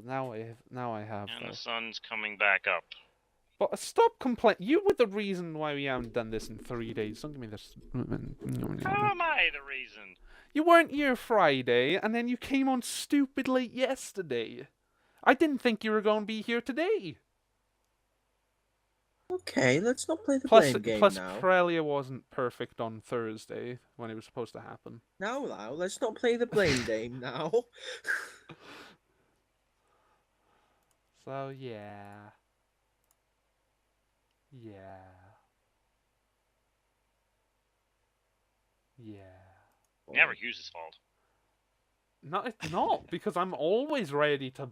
now I have. And the sun's coming back up. But stop complaining. You were the reason why we haven't done this in 3 days. Don't give me this. How am I the reason? You weren't here Friday, and then you came on stupid late yesterday. I didn't think you were going to be here today. Okay, let's not play the blame game Plus, now. Prelia wasn't perfect on Thursday when it was supposed to happen. Now, let's not play the blame game now. So, yeah. Yeah. Never Hughes' fault. No, it's not, because I'm always ready to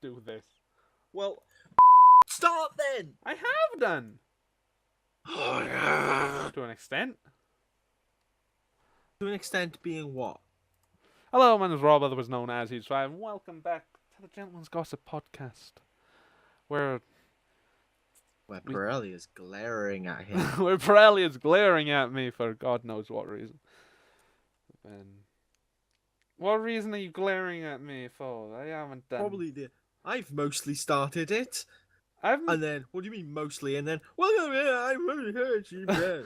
do this. Well, start then! I have done! Oh, yeah. To an extent. To an extent being what? Hello, my name is Rob, otherwise known as He's Five, and welcome back to the Gentleman's Gossip Podcast, where Pirelli is glaring at him. where Pirelli is glaring at me for God knows what reason. And what reason are you glaring at me for? I haven't done. Probably I've mostly started it. And then, what do you mean mostly? And then, well, I really heard you. Yeah.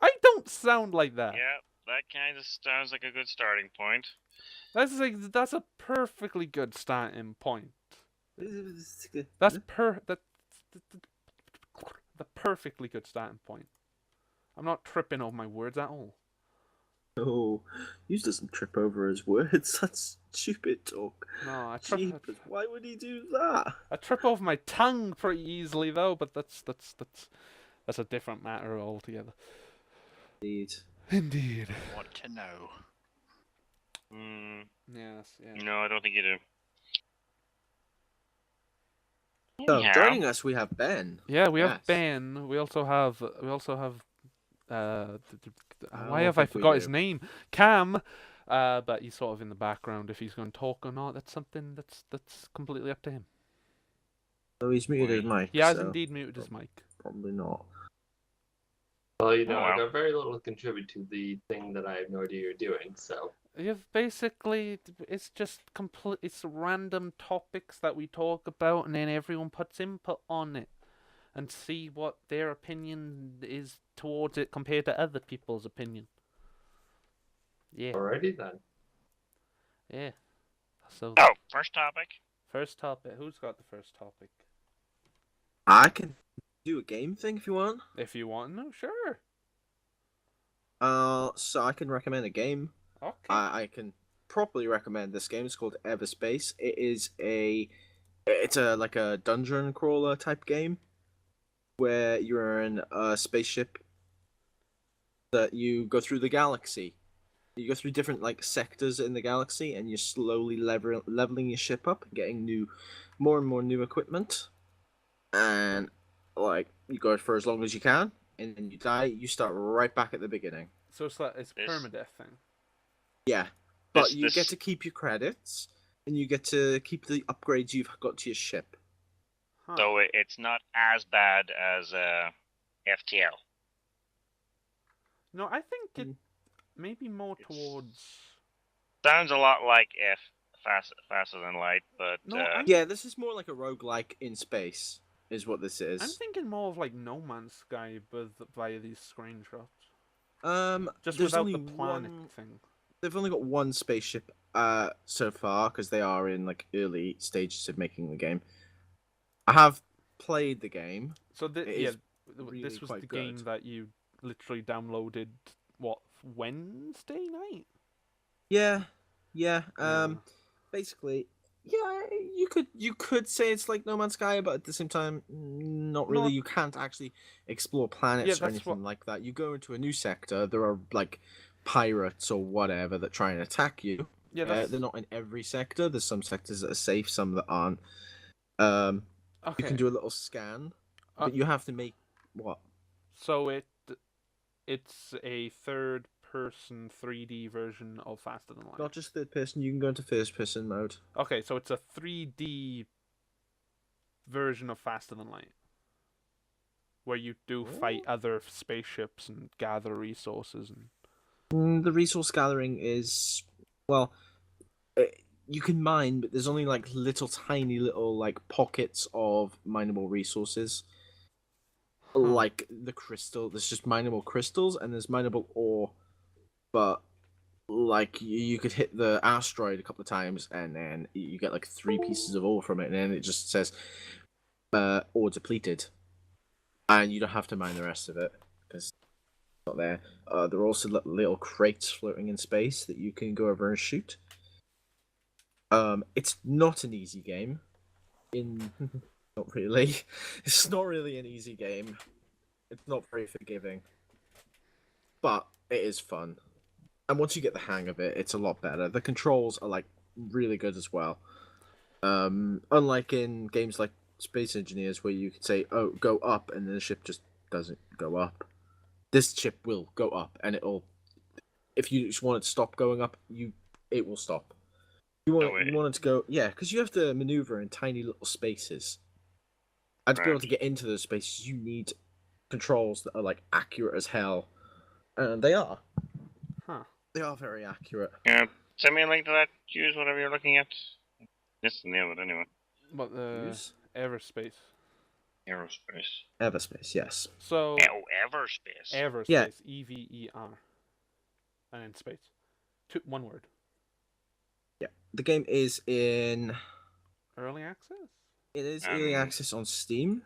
I don't sound like that. Yeah, that kind of sounds like a good starting point. That's a perfectly good starting point. The perfectly good starting point. I'm not tripping over my words at all. Oh, Hughes doesn't trip over his words. That's stupid talk. No, I why would he do that? I trip over my tongue pretty easily though, but that's a different matter altogether. Indeed. Want to know? Yes. No, I don't think you do. So, joining us, we have Ben. Yeah, we have Ben. We also have. Why have I forgot his name? Cam. But he's sort of in the background. If he's going to talk or not, that's something that's completely up to him. So he's muted his mic. He has indeed muted his mic. Probably not. Well, I got very little to contribute to the thing that I have no idea you're doing, so... You've basically, it's just it's random topics that we talk about, and then everyone puts input on it, and see what their opinion is towards it compared to other people's opinion. Yeah. Alrighty then. Yeah. So. Oh, first topic. First topic. Who's got the first topic? I can do a game thing if you want. If you want, no, sure. So I can recommend a game. Okay. I can properly recommend this game. It's called Everspace. It's like a dungeon crawler type game where you're in a spaceship that you go through the galaxy. You go through different sectors in the galaxy, and you're slowly leveling your ship up, getting more and more new equipment, and you go for as long as you can, and then you die. You start right back at the beginning. So it's permadeath thing. Yeah, but you get to keep your credits, and you get to keep the upgrades you've got to your ship. Huh. So it's not as bad as FTL. No, I think it maybe more towards. Sounds a lot like Faster Than Light, but yeah, this is more like a roguelike in space, is what this is. I'm thinking more of like No Man's Sky, but via these screenshots. Just there's without only the planet thing. They've only got one spaceship so far, because they are in early stages of making the game. I have played the game. So this was the good game that you literally downloaded. What, Wednesday night? Yeah. Basically, yeah, you could say it's like No Man's Sky, but at the same time, not really. You can't actually explore planets or anything like that. You go into a new sector. There are pirates or whatever that try and attack you. Yeah, they're not in every sector. There's some sectors that are safe, some that aren't. Okay. You can do a little scan, but you have to make what? So it's a third-person 3D version of Faster Than Light. Not just third person. You can go into first-person mode. Okay, so it's a 3D version of Faster Than Light, where you do fight other spaceships and gather resources and. The resource gathering is you can mine, but there's only like little tiny little like pockets of mineable resources. Huh. Like the crystal, there's just mineable crystals and there's mineable ore, but like you could hit the asteroid a couple of times and then you get like 3 pieces of ore from it, and then it just says ore depleted, and you don't have to mine the rest of it because it's not there. There are also little crates floating in space that you can go over and shoot. It's not an easy game. Not really. It's not really an easy game. It's not very forgiving, but it is fun. And once you get the hang of it, it's a lot better. The controls are like really good as well. Unlike in games like Space Engineers, where you could say, "Oh, go up," and then the ship just doesn't go up. This ship will go up, and it'll. If you just want it to stop going up, it will stop. You want it to go, yeah, because you have to maneuver in tiny little spaces. And to be able to get into those spaces, you need controls that are like accurate as hell, and they are. Huh. They are very accurate. Yeah, send me a link to that. Choose whatever you're looking at. This is the name of it anyway. But Use Everspace. Aerospace. Everspace, yes. So Oh, Everspace. Everspace. Yeah. EVER. And then space. One word. Yeah, the game is in. Early access. It is early access on Steam.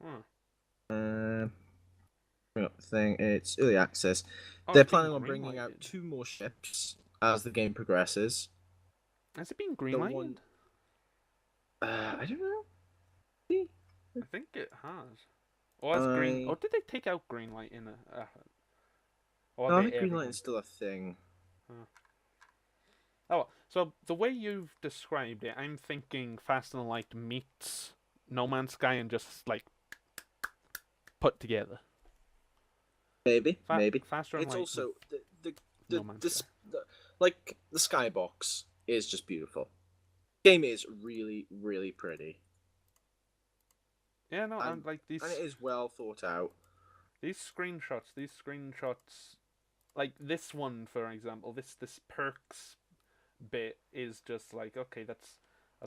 Huh. Bring up the thing. It's early access. Oh, They're it's been planning on bringing out greenlighted. 2 more ships as the game progresses. Has it been The greenlighted? one- I don't know. I think it has. Or has green? I- Or did they take out greenlight in a? Or No, are I they think everyone? Greenlight is still a thing. Oh, so the way you've described it, I'm thinking Fast and Light meets No Man's Sky and just like put together. Maybe, maybe. Faster and It's Light. also No Man's Sky. like the skybox is just beautiful. Game is really, really pretty, Yeah, no, and- I'm like these. and it is well thought out. These screenshots, like this one for example, this perks bit is just like, okay, that's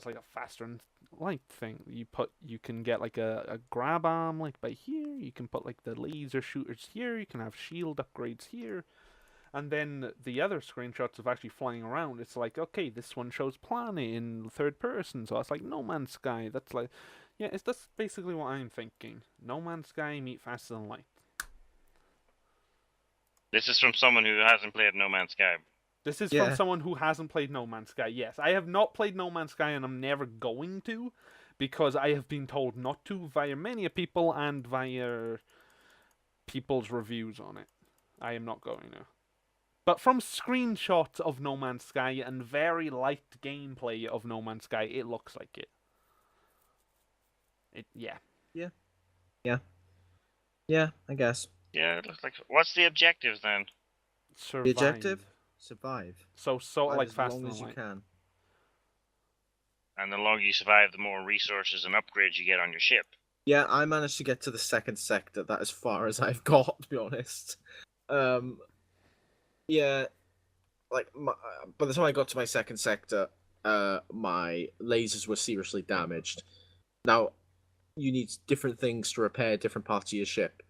like a faster and light thing. You can get like a grab arm like by here. You can put like the laser shooters here. You can have shield upgrades here. And then the other screenshots of actually flying around, it's like, okay, this one shows planet in third person, so it's like No Man's Sky. That's like, yeah, that's basically what I'm thinking. No Man's Sky meet Faster Than Light. This is from someone who hasn't played No Man's Sky. This is Yeah. from someone who hasn't played No Man's Sky. Yes, I have not played No Man's Sky, and I'm never going to, because I have been told not to via many people and via people's reviews on it. I am not going to. But from screenshots of No Man's Sky and very light gameplay of No Man's Sky, it looks like it. Yeah. Yeah, I guess. Yeah, it looks like. What's the objectives then? Survive. The objective: survive. So Survive like as Fast long and as you Light. can. And the longer you survive, the more resources and upgrades you get on your ship. Yeah, I managed to get to the second sector. That as far as I've got, to be honest. Yeah, like by the time I got to my second sector, my lasers were seriously damaged. Now, you need different things to repair different parts of your ship.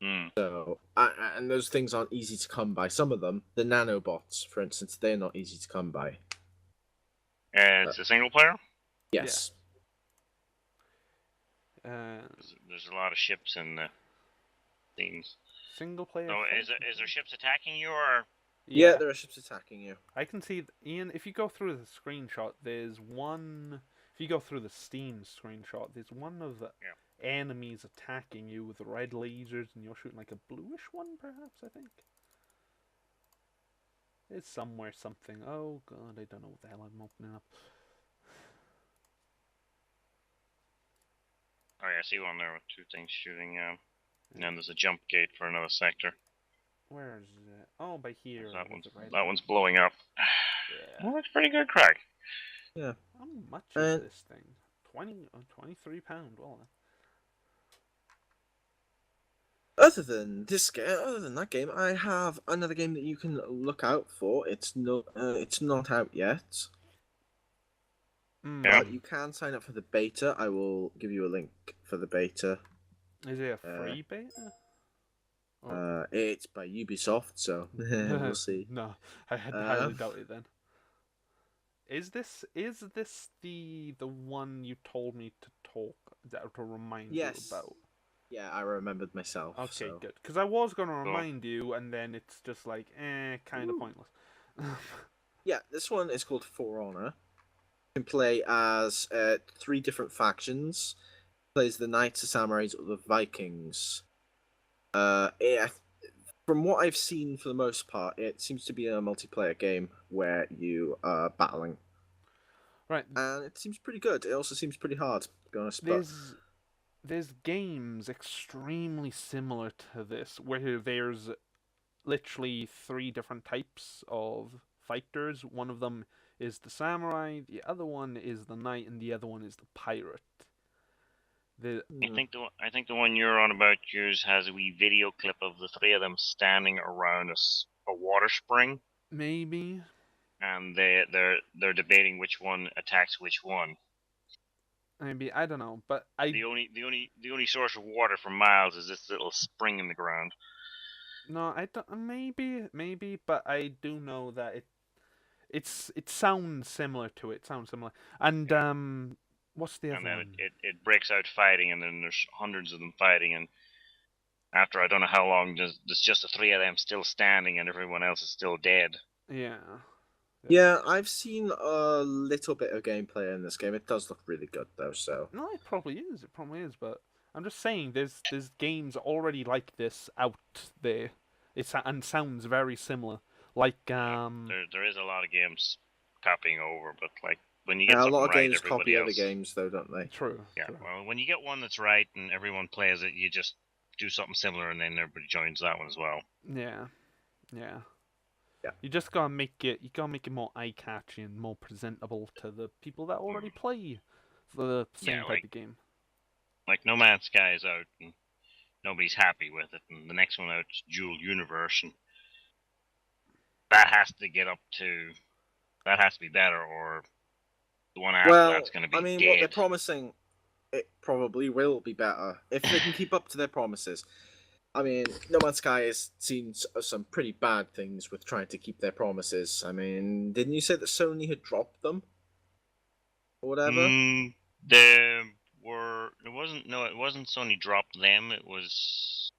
Hmm. So, and those things aren't easy to come by. Some of them, the nanobots, for instance, they're not easy to come by. It's a single player. Yes. There's a lot of ships in the themes. Single player. So is there ships attacking you or? Yeah, there are ships attacking you. I can see, Ian, if you go through the screenshot, there's one. If you go through the Steam screenshot, there's one of the enemies attacking you with red lasers, and you're shooting like a bluish one, perhaps, I think. It's somewhere something. Oh, God, I don't know what the hell I'm opening up. Oh yeah, I see one there with 2 things shooting. And then there's a jump gate for another sector. Where is it? Oh, by here. That with the red that one's blowing up. Yeah. Well, that's pretty good, Craig. Yeah. How much is this thing? £23. Well, Other than that game, I have another game that you can look out for. It's not out yet, Mm. Yeah. but you can sign up for the beta. I will give you a link for the beta. Is it a free beta? It's by Ubisoft, so we'll see. No, I had Um, highly doubt it then. Is this the one you told me to remind Yes. you about? Yeah, I remembered myself. Okay, So. good. Because I was gonna Cool. remind you, and then it's just like, kind of Ooh. pointless. Yeah, this one is called For Honor. You can play as 3 different factions. Plays the Knights, the Samurais, or the Vikings. From what I've seen, for the most part, it seems to be a multiplayer game where you are battling, Right. and it seems pretty good. It also seems pretty hard, to be honest. But There's games extremely similar to this where there's literally 3 different types of fighters. One of them is the samurai, the other one is the knight, and the other one is the pirate. I think the one you're on about yours has a wee video clip of the 3 of them standing around a water spring, Maybe. and they're debating which one attacks which one. Maybe, I don't know, but The only source of water for miles is this little spring in the ground. No, I don't. Maybe, but I do know that it sounds similar to it. It sounds similar. And what's the other And then one? it breaks out fighting, and then there's hundreds of them fighting, and after I don't know how long, there's just the 3 of them still standing, and everyone else is still dead. Yeah. yeah, I've seen a little bit of gameplay in this game. It does look really good, though. So. No, it probably is. It probably is. But I'm just saying, there's games already like this out there. And sounds very similar. Like There is a lot of games copying over, but like when you get Yeah, a something lot of right, games everybody copy other else. games, though, don't they? True. Yeah, True. well, when you get one that's right and everyone plays it, you just do something similar, and then everybody joins that one as well. Yeah. Yeah. Yeah. You just gotta make it. You gotta make it more eye catchy and more presentable to the people that already play the same Yeah, type like- of game. Like No Man's Sky is out, and nobody's happy with it, and the next one out is Dual Universe, and that has to get up to. That has to be better, or the one after Well, that's going to be I mean, dead. what they're promising, it probably will be better if they can keep up to their promises. I mean, No Man's Sky has seen some pretty bad things with trying to keep their promises. I mean, didn't you say that Sony had dropped them? Or whatever? There were. It wasn't. No, it wasn't. Sony dropped them. It was.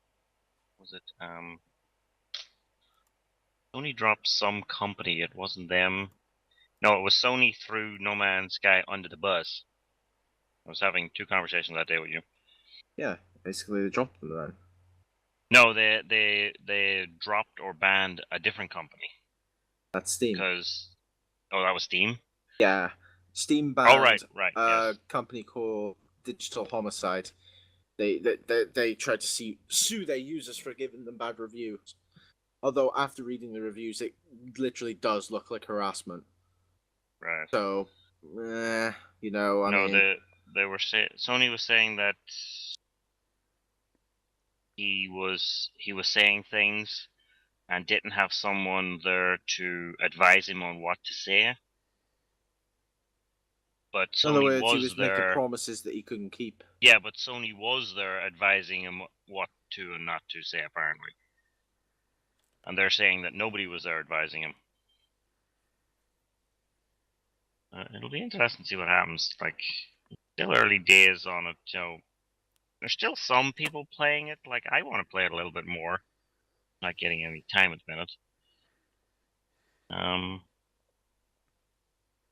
Was it? Sony dropped some company. It wasn't them. No, it was Sony threw No Man's Sky under the bus. I was having 2 conversations that day with you. Yeah, basically they dropped them then. No, they dropped or banned a different company That's Steam. because. Oh, that was Steam. Yeah, Steam banned Oh, right. a Yes. company called Digital Homicide. They tried to sue their users for giving them bad reviews. Although after reading the reviews, it literally does look like harassment. Right. So, I no, mean, they were Sony was saying that he was saying things and didn't have someone there to advise him on what to say. But in other Sony words, he was was making there. promises that he couldn't keep. Yeah, but Sony was there advising him what to and not to say, apparently. And they're saying that nobody was there advising him. It'll be interesting to see what happens. Like, still early days on it, There's still some people playing it. Like, I want to play it a little bit more. Not getting any time at the minute.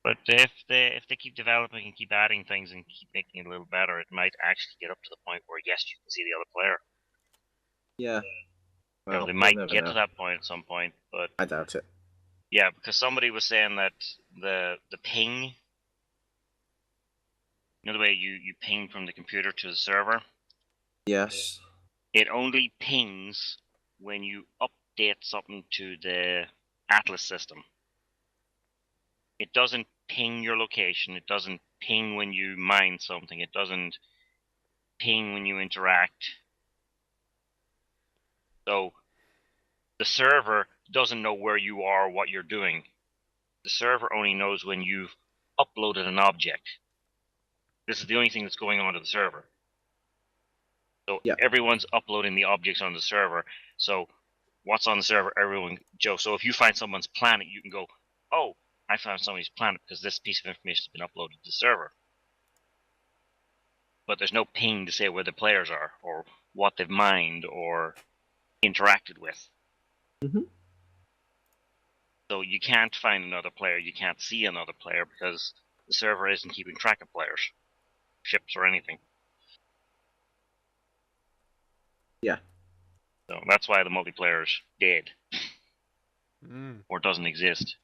But if they keep developing and keep adding things and keep making it a little better, it might actually get up to the point where yes, you can see the other player. Yeah. Well, They we'll might never get know. to that point at some point, but I doubt it. yeah, because somebody was saying that the ping, the way you ping from the computer to the server, Yes. it only pings when you update something to the Atlas system. It doesn't ping your location. It doesn't ping when you mine something. It doesn't ping when you interact. So the server doesn't know where you are or what you're doing. The server only knows when you've uploaded an object. This is the only thing that's going on to the server. So Yeah. everyone's uploading the objects on the server. So what's on the server, everyone, Joe. So if you find someone's planet, you can go, oh, I found somebody's planet because this piece of information has been uploaded to the server. But there's no ping to say where the players are or what they've mined or interacted with. Mm-hmm. So you can't find another player, you can't see another player because the server isn't keeping track of players, ships, or anything. Yeah. So that's why the multiplayer's dead Mm. or doesn't exist.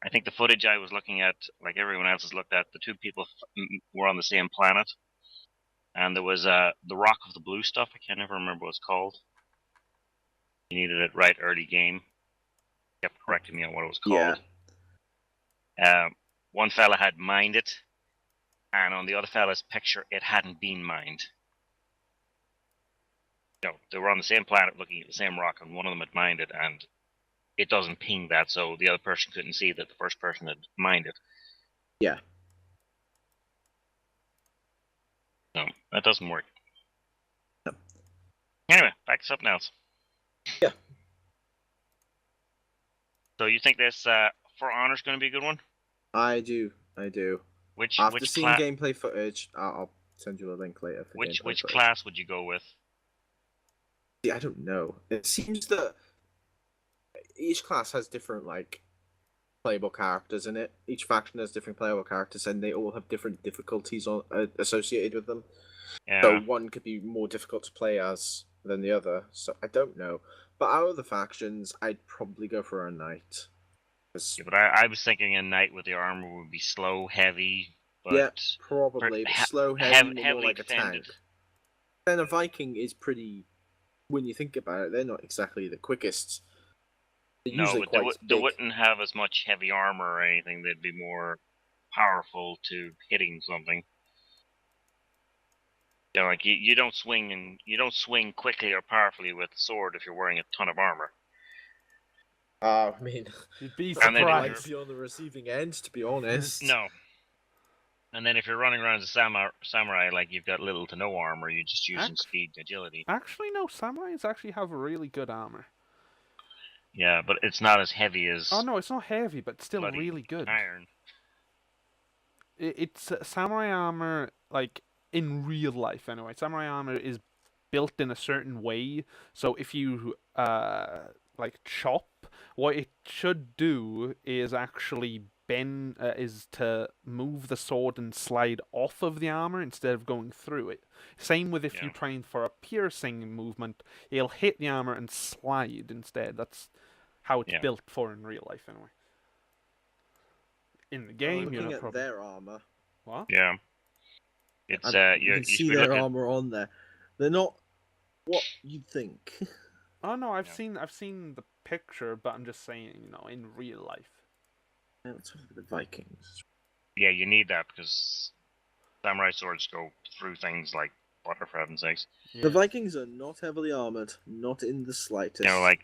I think the footage I was looking at, like everyone else has looked at, the two people were on the same planet, and there was the Rock of the Blue stuff. I can't ever remember what it's called. You needed it right early game. Kept correcting me on what it was called. Yeah. One fella had mined it, and on the other fella's picture, it hadn't been mined. No, they were on the same planet looking at the same rock, and one of them had mined it, and it doesn't ping that, so the other person couldn't see that the first person had mined it. Yeah. No, that doesn't work. No. Anyway, back to something else. Yeah. So you think this For Honor's going to be a good one? I do. Which After seeing class? gameplay footage, I'll send you a link later. For Which gameplay footage. class would you go with? See, I don't know. It seems that each class has different playable characters in it. Each faction has different playable characters, and they all have different difficulties associated with them. Yeah. So one could be more difficult to play as than the other. So I don't know. But out of the factions, I'd probably go for a knight. Yeah, but I was thinking a knight with the armor would be slow, heavy, but Yeah, probably. But slow, heavy, more like a defended. tank. Then a Viking is pretty. When you think about it, they're not exactly the quickest. They're No, usually but quite they big. wouldn't have as much heavy armor or anything. They'd be more powerful to hitting something. You know, like you don't swing quickly or powerfully with a sword if you're wearing a ton of armor. I mean, You'd be And then if I'd surprised. like to be on the receiving end, to be honest. No. And then if you're running around as a samurai, like you've got little to no armor, you're just using speed and agility. Actually, no. Samurais actually have really good armor. Yeah, but it's not as heavy as. Oh no, it's not heavy, but still bloody really good. iron. It's samurai armor, like in real life anyway. Samurai armor is built in a certain way, so if you like chop, what it should do is actually bend, is to move the sword and slide off of the armor instead of going through it. Same with if you Yeah. train for a piercing movement, it'll hit the armor and slide instead. That's how it's Yeah. built for in real life anyway. In the game, Looking you're at probably their armor, what? Yeah. It's and you you can see should their look at- armor on there. They're not what you'd think. Oh no, I've Yeah. seen the picture, but I'm just saying, in real life. Let's look at the Vikings. Yeah, you need that because samurai swords go through things like butter, for heaven's sakes. Yeah. The Vikings are not heavily armored, not in the slightest. You know, like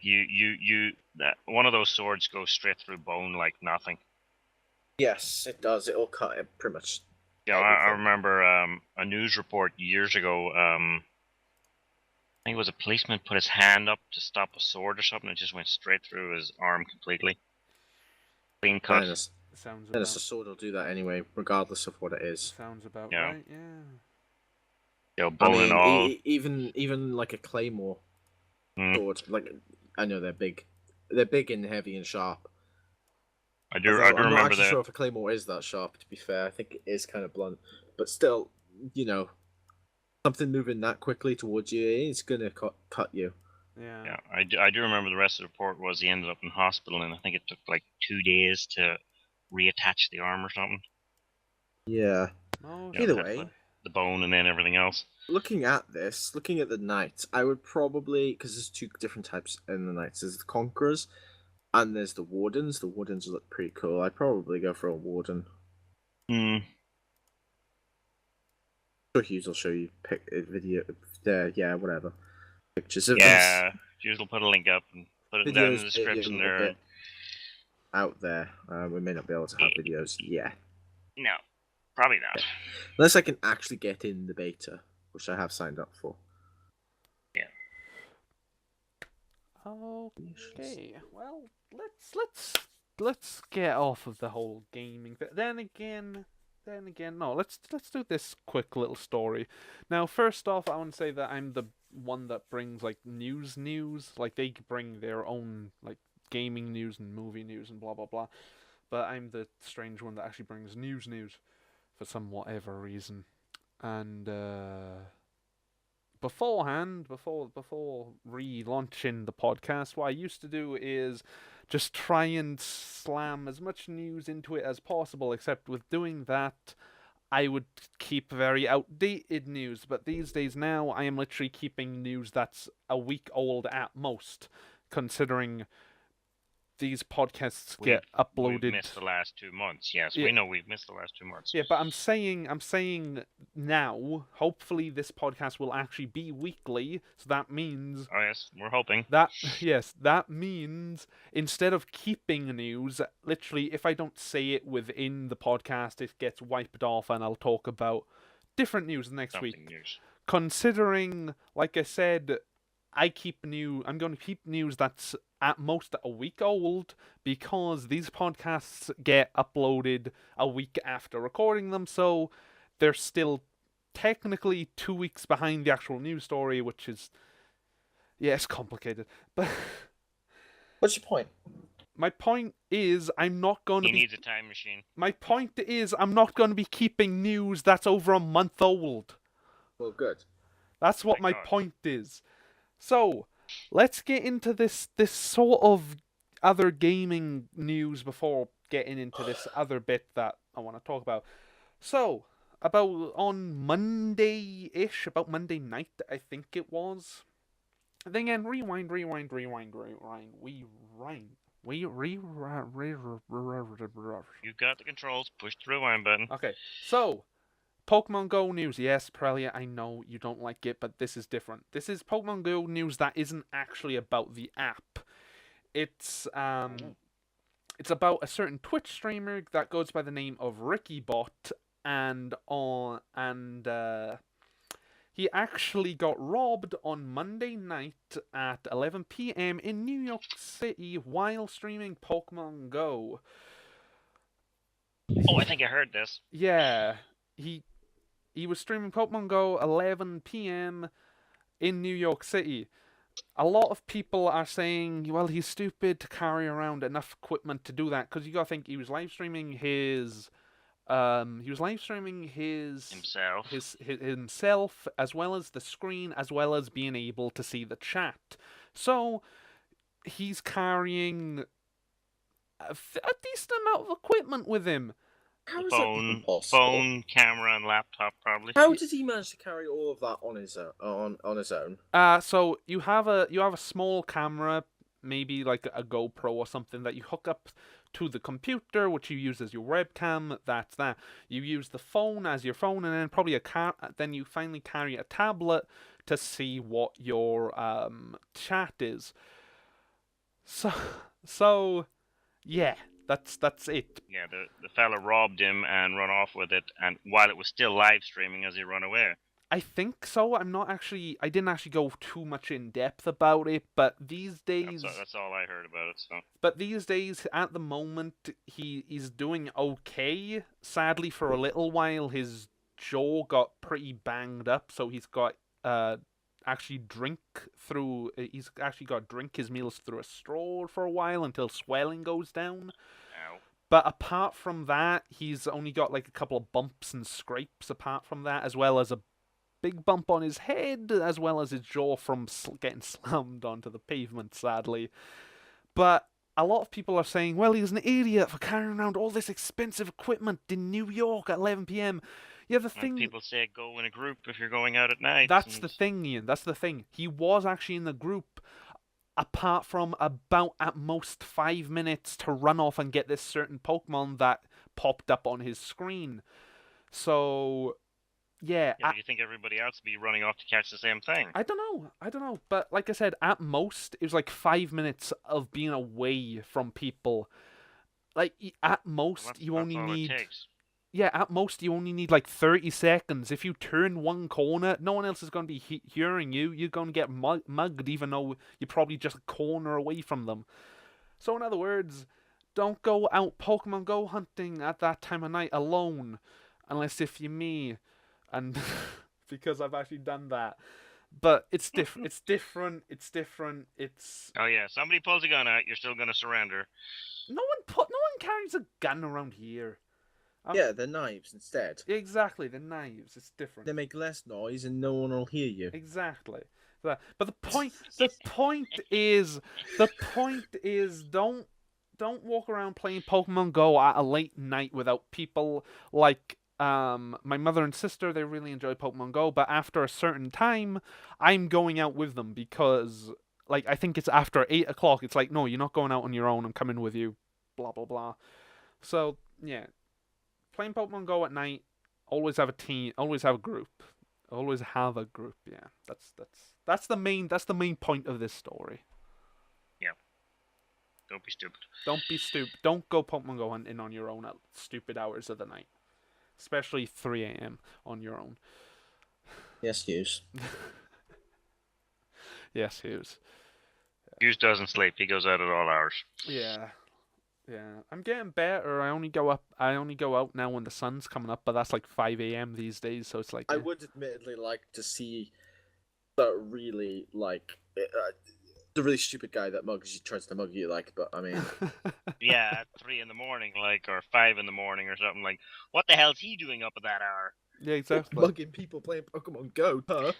one of those swords goes straight through bone like nothing. Yes, it does. It'll cut it pretty much. You know, I Everything. remember a news report years ago. I think it was a policeman put his hand up to stop a sword or something. It just went straight through his arm completely. Clean cut. Dennis, Sounds a about sword will do that anyway, regardless of what it is. sounds about Yeah. right. Yeah. You know, bone and all. Even like a claymore Mm. sword. Like I know they're big. They're big and heavy and sharp. I do Although I'm not remember actually that. sure if a claymore is that sharp. To be fair, I think it is kind of blunt, but still, something moving that quickly towards you, it's gonna cut you. Yeah. Yeah, I do remember the rest of the report was he ended up in hospital, and I think it took like 2 days to reattach the arm or something. Yeah. Oh, Yeah, Either that's way, the bone and then everything else. looking at the knights, I would probably, because there's two different types in the knights. There's the conquerors, and there's the wardens. The wardens look pretty cool. I'd probably go for a warden. Hmm. Sure, Hughes will show you a video there. Yeah, whatever. Pictures of Yeah, Jules will put a link up and put it down in the Videos description a there. bit out there. We may not be able to have videos yet. No, probably not. Unless I can actually get in the beta, which I have signed up for. Okay, well, let's get off of the whole gaming. Then again, no. Let's do this quick little story. Now, first off, I want to say that I'm the one that brings like news. Like they bring their own like gaming news and movie news and blah blah blah. But I'm the strange one that actually brings news for some whatever reason. And beforehand, before relaunching the podcast, what I used to do is just try and slam as much news into it as possible, except with doing that, I would keep very outdated news. But these days now, I am literally keeping news that's a week old at most, considering these podcasts get uploaded. We've missed the last 2 months. Yes, Yeah. we know we've missed the last 2 months. Yeah, but I'm saying now, hopefully this podcast will actually be weekly, so that means Oh yes, we're hoping. that means instead of keeping news, literally if I don't say it within the podcast, it gets wiped off and I'll talk about different news next Something week. news. Considering, like I said, I'm going to keep news that's at most a week old, because these podcasts get uploaded a week after recording them, so they're still technically 2 weeks behind the actual news story, which is, yeah, it's complicated. But What's your point? my point is, I'm not going to He be. needs a time machine. My point is, I'm not going to be keeping news that's over a month old. Well, good. That's what Thank my God. point is. So, let's get into this sort of other gaming news before getting into this other bit that I want to talk about. So, about on Monday-ish, about Monday night, I think it was. Then again, rewind. You've got the controls. Push the rewind button. Okay, so Pokemon Go news. Yes, Prelia, I know you don't like it, but this is different. This is Pokemon Go news that isn't actually about the app. It's about a certain Twitch streamer that goes by the name of RickyBot, and he actually got robbed on Monday night at 11 p.m. in New York City while streaming Pokemon Go. Oh, I think I heard this. Yeah, he was streaming Pokemon Go 11 p.m. in New York City. A lot of people are saying, well, he's stupid to carry around enough equipment to do that, because you gotta think he was live streaming himself, as well as the screen, as well as being able to see the chat. So he's carrying a decent amount of equipment with him. How is that even possible? Phone, camera, and laptop, probably. How did he manage to carry all of that on his own? So you have a small camera, maybe like a GoPro or something, that you hook up to the computer, which you use as your webcam. That's that. You use the phone as your phone, and then probably then you finally carry a tablet to see what your chat is. So yeah. That's it. Yeah, the fella robbed him and run off with it, and while it was still live streaming as he run away. I think so. I didn't actually go too much in depth about it, but these days... That's all I heard about it, so... But these days, at the moment, he's doing okay. Sadly, for a little while, his jaw got pretty banged up, so he's got he's actually got to drink his meals through a straw for a while until swelling goes down. Ow. But apart from that, he's only got like a couple of bumps and scrapes apart from that, as well as a big bump on his head, as well as his jaw from getting slammed onto the pavement, sadly. But a lot of people are saying, well, he's an idiot for carrying around all this expensive equipment in New York at 11 p.m. Yeah, the thing... People say go in a group if you're going out at night. That's the thing, Ian. That's the thing. He was actually in the group, apart from about at most 5 minutes to run off and get this certain Pokemon that popped up on his screen. So yeah, Yeah, but you think everybody else would be running off to catch the same thing? I don't know. But like I said, at most it was like 5 minutes of being away from people. Like at Well, most you only all need. it takes. Yeah, at most you only need like 30 seconds. If you turn one corner, no one else is going to be hearing you. You're going to get mugged, even though you're probably just a corner away from them. So, in other words, don't go out Pokemon Go hunting at that time of night alone, unless if you're me, and because I've actually done that. But it's different. It's different. It's different. It's Oh yeah, somebody pulls a gun out, you're still gonna surrender. no one carries a gun around here. Yeah, they're knives instead. Exactly, the knives. It's different. They make less noise and no one will hear you. Exactly. But the point is don't walk around playing Pokemon Go at a late night without people. Like my mother and sister, they really enjoy Pokemon Go, but after a certain time I'm going out with them because like I think it's after 8 o'clock. It's like, no, you're not going out on your own, I'm coming with you. Blah blah blah. So yeah. Playing Pokemon Go at night, always have a team, always have a group. Always have a group, yeah. That's the main point of this story. Yeah. Don't be stupid. Don't be stupid. Don't go Pokemon Go hunting on your own at stupid hours of the night. Especially 3 a.m. on your own. Yes, Hughes. Yes, Hughes. Hughes doesn't sleep, he goes out at all hours. Yeah. Yeah. I'm getting better. I only go out now when the sun's coming up, but that's like 5 a.m. these days, so it's like I would admittedly like to see the really the really stupid guy that tries to mug you, like. But I mean, Yeah, at 3 in the morning, like, or 5 in the morning or something, like, what the hell's he doing up at that hour? Yeah, exactly. mugging people playing Pokemon Go, huh?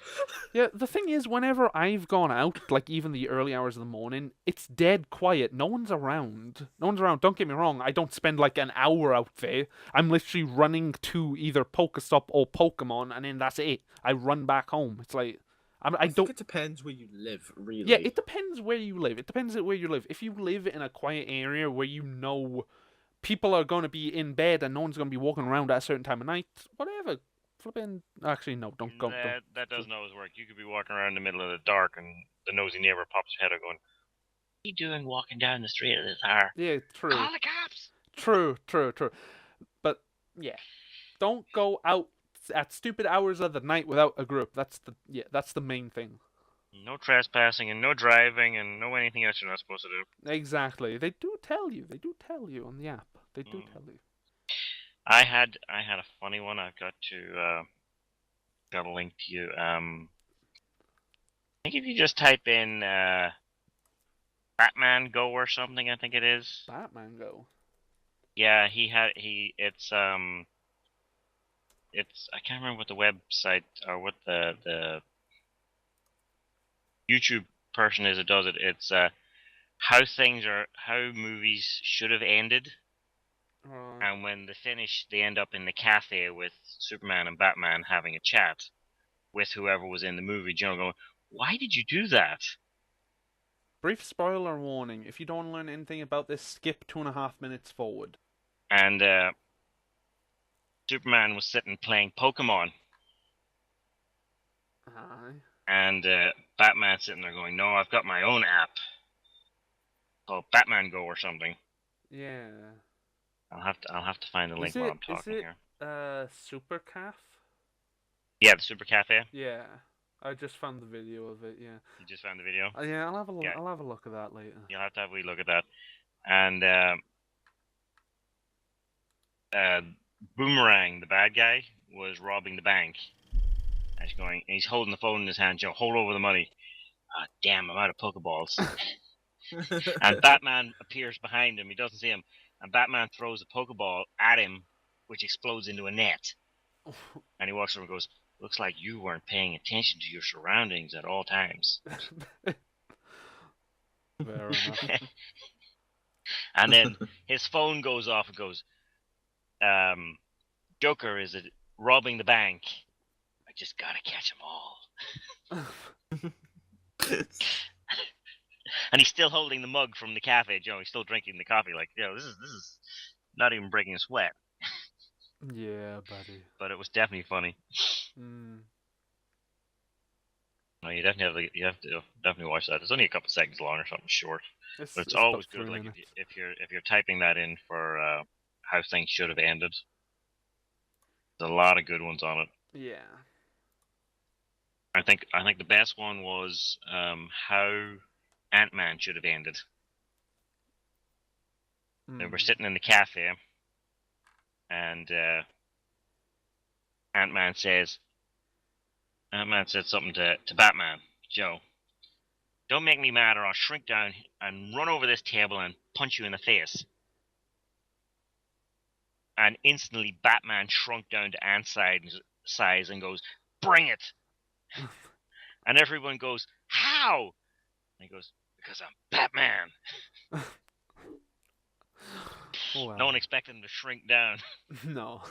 Yeah, the thing is, whenever I've gone out, like even the early hours of the morning, it's dead quiet. No one's around. Don't get me wrong. I don't spend like an hour out there. I'm literally running to either Pokestop or Pokemon, and then that's it. I run back home. It's like I think don't. it depends where you live, really. Yeah, it depends where you live. It depends on where you live. If you live in a quiet area where you know people are going to be in bed and no one's going to be walking around at a certain time of night, whatever. Flipping. Actually, no, don't go. That doesn't always work. You could be walking around in the middle of the dark and the nosy neighbor pops his head out going, "What are you doing walking down the street at this hour?" Yeah, true. Call the cops! True. But yeah, don't go out at stupid hours of the night without a group. That's the main thing. No trespassing and no driving and no anything else you're not supposed to do. Exactly. They do tell you on the app. They do tell you. I had a funny one. I've got a link to you. I think if you just type in Batman Go or something, I think it is. Batman Go. Yeah, it's I can't remember what the website or what the YouTube person is that does it. It's how movies should have ended. And when they finish, they end up in the cafe with Superman and Batman having a chat with whoever was in the movie. You know, going, "Why did you do that?" Brief spoiler warning: if you don't learn anything about this, skip 2.5 minutes forward. And Superman was sitting playing Pokemon. Aye. And Batman sitting there going, "No, I've got my own app called Batman Go or something." Yeah. I'll have to find the link while I'm talking here. Super Calf? Yeah, the Super Cafe. Yeah. I just found the video of it, yeah. You just found the video? Yeah, I'll have a look. Yeah. I'll have a look at that later. You'll have to have a wee look at that. And Boomerang, the bad guy, was robbing the bank. And he's holding the phone in his hand, hold over the money. Ah, damn, I'm out of Pokeballs. And Batman appears behind him, he doesn't see him. And Batman throws a Pokeball at him, which explodes into a net. And he walks over and goes, "Looks like you weren't paying attention to your surroundings at all times." Fair enough. And then his phone goes off and goes, "Joker is robbing the bank. I just gotta catch them all." And he's still holding the mug from the cafe, Joe. He's still drinking the coffee. Like, this is not even breaking a sweat. Yeah, buddy. But it was definitely funny. Mm. No, you have to definitely watch that. It's only a couple seconds long or something short, but it's It's always about good. 3 Like minutes. if you're typing that in for how things should have ended, there's a lot of good ones on it. Yeah. I think the best one was how Ant-Man should have ended. They were Mm. sitting in the cafe, and Ant-Man says Ant-Man said something to Batman, Joe. Don't make me mad or I'll shrink down and run over this table and punch you in the face. And instantly Batman shrunk down to Ant's size and goes, bring it! And everyone goes, how? And he goes, because I'm Batman. Well, No one expected him to shrink down. no.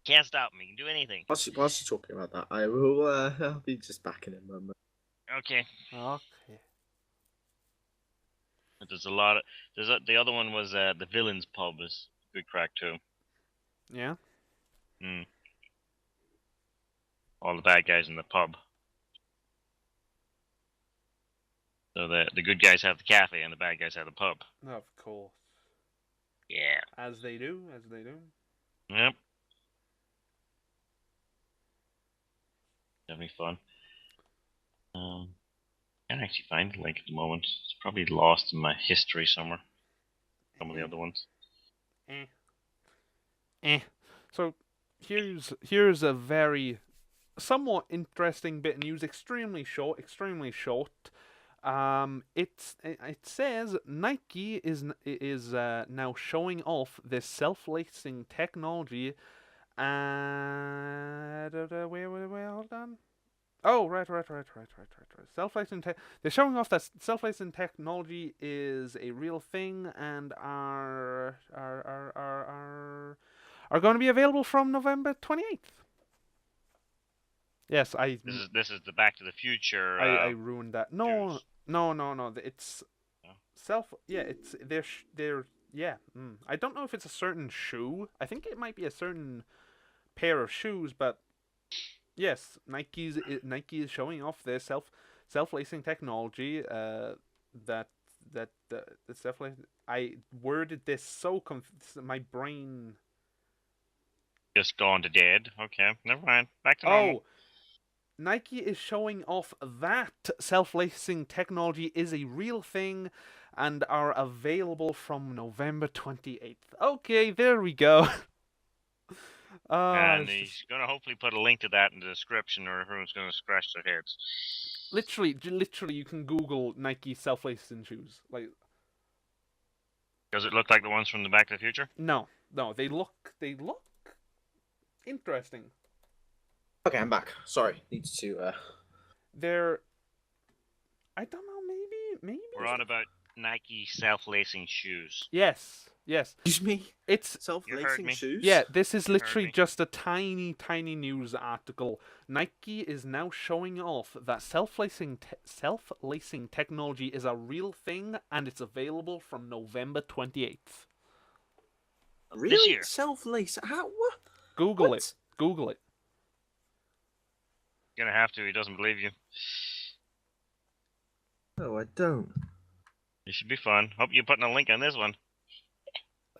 Can't stop me. Can do anything. Whilst you're talking about that, I will. I'll be just back in a moment. Okay. Okay. But there's a lot of the other one was the Villains Pub is good crack too. Yeah. Mm. All the bad guys in the pub. So the good guys have the cafe and the bad guys have the pub. Of course. Yeah. As they do. As they do. Yep. Definitely fun. Can't actually find the link at the moment. It's probably lost in my history somewhere. Some of the other ones. So here's a very somewhat interesting bit of news. Extremely short. Extremely short. It says Nike is now showing off this self-lacing technology. Wait, hold on. Oh, right. Self-lacing they're showing off that self-lacing technology is a real thing and are going to be available from November 28th. Yes, This is the Back to the Future. I ruined that. No, shoes. no. It's No? It's they're yeah. I don't know if it's a certain shoe. I think it might be a certain pair of shoes, but yes, Nike is showing off their self-lacing technology. That the self-lacing. I worded this so my brain. Just gone to dead. Okay, never mind. Back to normal. Oh, Nike is showing off that self-lacing technology is a real thing and are available from November 28th. Okay, there we go. And he's going to hopefully put a link to that in the description or everyone's going to scratch their heads. Literally, you can Google Nike self-lacing shoes. Like, Does it look like the ones from the Back to the Future? no, they look interesting. Okay, I'm back. Sorry, needs to. They're, I don't know, maybe. We're on about Nike self-lacing shoes. Yes. Excuse me. It's Self-lacing me. shoes. yeah. This is You heard literally me. just a tiny news article. Nike is now showing off that self-lacing technology is a real thing and it's available from November 28th. Really? year. Self-lace? How? What? Google What? it. Google it. You're going to have to. He doesn't believe you. No, I don't. It should be fun. Hope you're putting a link on this one.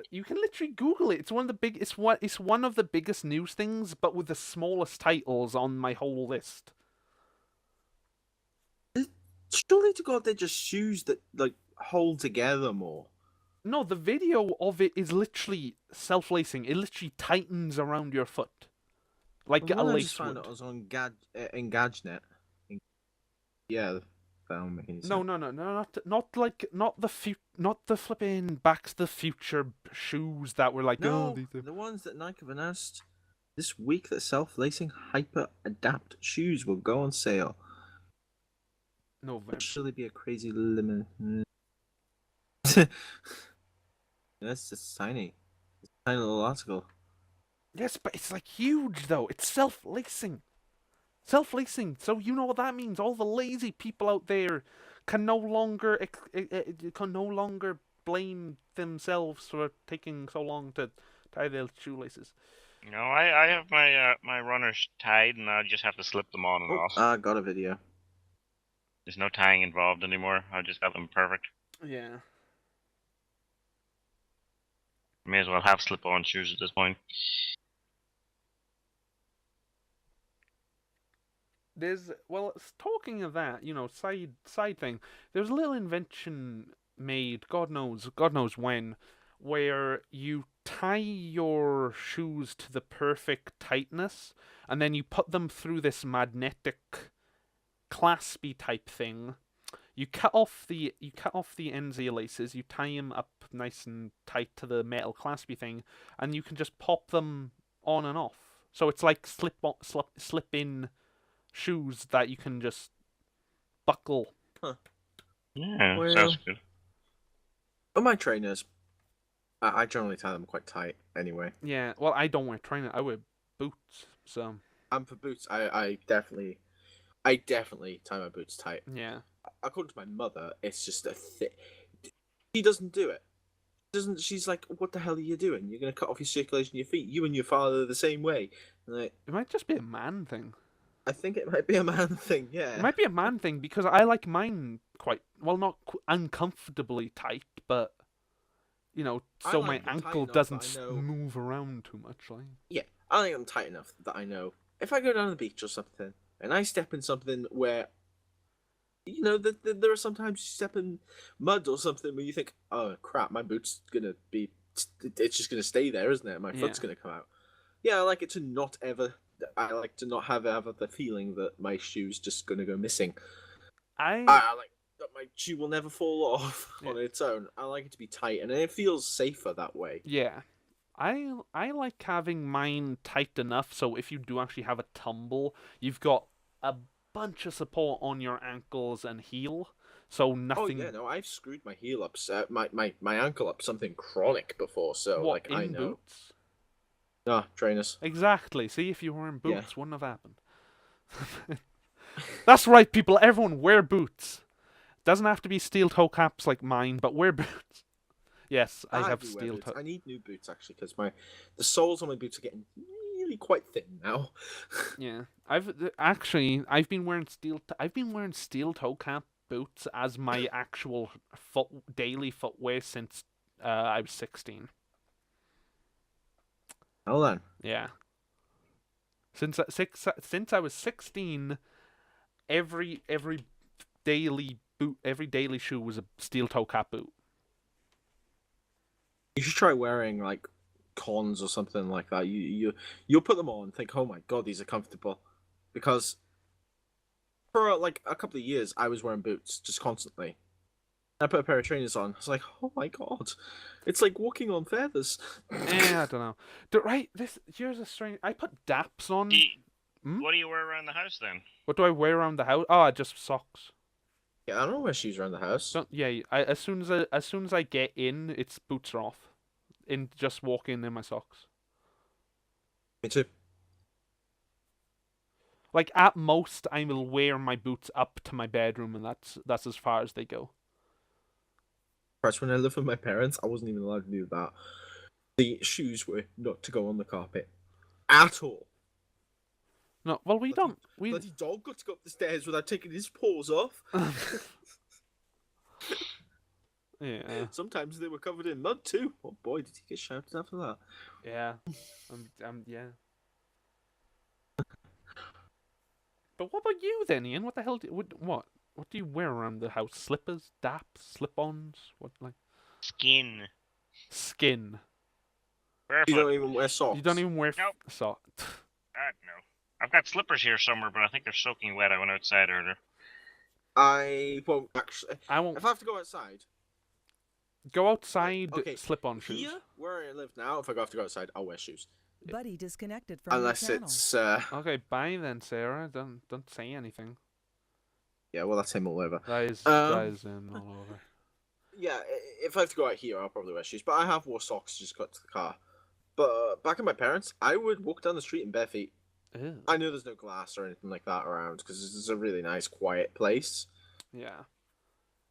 You can literally Google it. It's one of the it's one of the biggest news things, but with the smallest titles on my whole list. Surely to God, they're just shoes that like hold together more. No, the video of it is literally self-lacing. It literally tightens around your foot, like The a one I lace just found would. out was on Engadget. Yeah, found me. No, not the flipping Back to the Future shoes that were like No, oh these are... the ones that Nike have announced this week that self-lacing Hyper Adapt shoes will go on sale. November. Surely be a crazy limit. That's just tiny. It's a tiny little article. Yes, but it's like huge though. It's self-lacing. Self-lacing. So you know what that means. All the lazy people out there can no longer blame themselves for taking so long to tie their shoelaces. No, I have my runners tied, and I just have to slip them on and Oh, off. I got a video. There's no tying involved anymore. I just got them perfect. Yeah. May as well have slip-on shoes at this point. Talking of that, side thing. There's a little invention made, God knows when, where you tie your shoes to the perfect tightness, and then you put them through this magnetic claspy type thing. You cut off the ends of your laces. You tie them up nice and tight to the metal claspy thing, and you can just pop them on and off. So it's like slip in shoes that you can just buckle. Yeah, Well, sounds good. But my trainers, I generally tie them quite tight anyway. Yeah, well, I don't wear trainers. I wear boots. So And for boots, I definitely tie my boots tight. yeah, According to my mother, it's just a thick. She doesn't do it. She's like, what the hell are you doing? You're gonna cut off your circulation in your feet. You and your father are the same way. And it might just be a man thing. I think it might be a man thing. It Yeah. might be a man thing because I like mine quite well, not uncomfortably tight, but I so like my them tight ankle enough doesn't that I know- move around too much. Like Yeah, I think I'm tight enough that I know if I go down the beach or something and I step in something where, there are sometimes you step in mud or something where you think, oh crap, my boot's gonna be, it's just gonna stay there, isn't it? My foot's Yeah. gonna come out. Yeah, I like it to not ever. I like to not have ever the feeling that my shoe's just gonna go missing. I like that my shoe will never fall off on its own. I like it to be tight, and it feels safer that way. Yeah. I like having mine tight enough so if you do actually have a tumble, you've got a bunch of support on your ankles and heel. So nothing. Oh yeah, no, I've screwed my heel up, my ankle up something chronic before, so What, I in know. boots? Ah, trainers. Exactly. See, if you were in Yeah. boots, wouldn't have happened. That's right, people. Everyone wear boots. Doesn't have to be steel toe caps like mine, but wear boots. Yes, I have do wear steel boots. toe. I need new boots actually because the soles on my boots are getting really quite thin now. Yeah, I've been wearing steel toe cap boots as my actual daily footwear since I was 16. Hold on. Yeah. Since I was 16, every daily shoe was a steel toe cap boot. You should try wearing like cons or something like that. You'll put them on and think, oh my god, these are comfortable, because for like a couple of years I was wearing boots just constantly. I put a pair of trainers on. I was like, oh my god, it's like walking on feathers. I don't know. Here's a strange. I put DAPs on. What do you wear around the house then? What do I wear around the house? Oh, just socks. Yeah, I don't wear shoes around the house. As soon as I get in, it's boots are off. Just walk in my socks. Me too. Like at most, I will wear my boots up to my bedroom, and that's as far as they go. First, when I lived with my parents, I wasn't even allowed to do that. The shoes were not to go on the carpet at all. No, well, we don't. Bloody dog got to go up the stairs without taking his paws off. Yeah. Sometimes they were covered in mud too. Oh boy, did he get shouted after that? Yeah. Yeah. But what about you then, Ian? What the hell? What do you wear around the house? Slippers, DAPs, slip-ons? What like? Skin. Skin. Barefoot. You don't even wear socks. You don't even wear Nope. socks. No. I've got slippers here somewhere, but I think they're soaking wet. I went outside earlier. I won't actually. I won't If I have to go outside, go outside. Okay, Slip-on shoes. here where I live now, if I have to go outside, I'll wear shoes. Buddy disconnected from Unless your channel. it's Okay, bye then, Sarah. Don't say anything. yeah, well that's him all over. That is all over. Yeah, if I have to go out here, I'll probably wear shoes. But I have wore socks just got to the car. But back at my parents, I would walk down the street in bare feet. Ew. I know there's no glass or anything like that around because this is a really nice, quiet place. Yeah.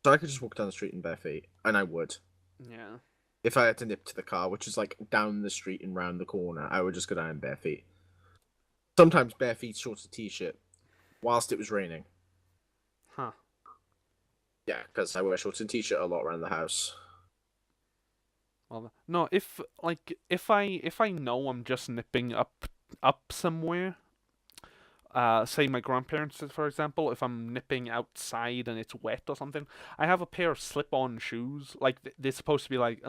So I could just walk down the street in bare feet, and I would. Yeah. If I had to nip to the car, which is like down the street and round the corner, I would just go down in bare feet. Sometimes bare feet, shorts, and t-shirt, whilst it was raining. Huh. Yeah, because I wear shorts and t-shirt a lot around the house. Well, no, if I know I'm just nipping up somewhere, say my grandparents, for example, if I'm nipping outside and it's wet or something, I have a pair of slip-on shoes. Like they're supposed to be like,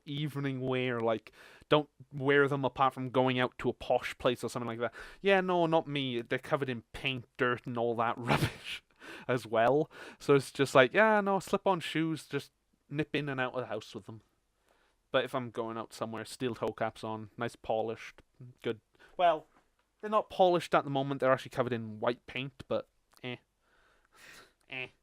evening wear. Like, don't wear them apart from going out to a posh place or something like that. Yeah, no, not me. They're covered in paint, dirt, and all that rubbish as well. So it's just like, yeah, no, slip-on shoes. Just nip in and out of the house with them. But if I'm going out somewhere, steel toe caps on, nice polished, good. Well, they're not polished at the moment. They're actually covered in white paint, but eh.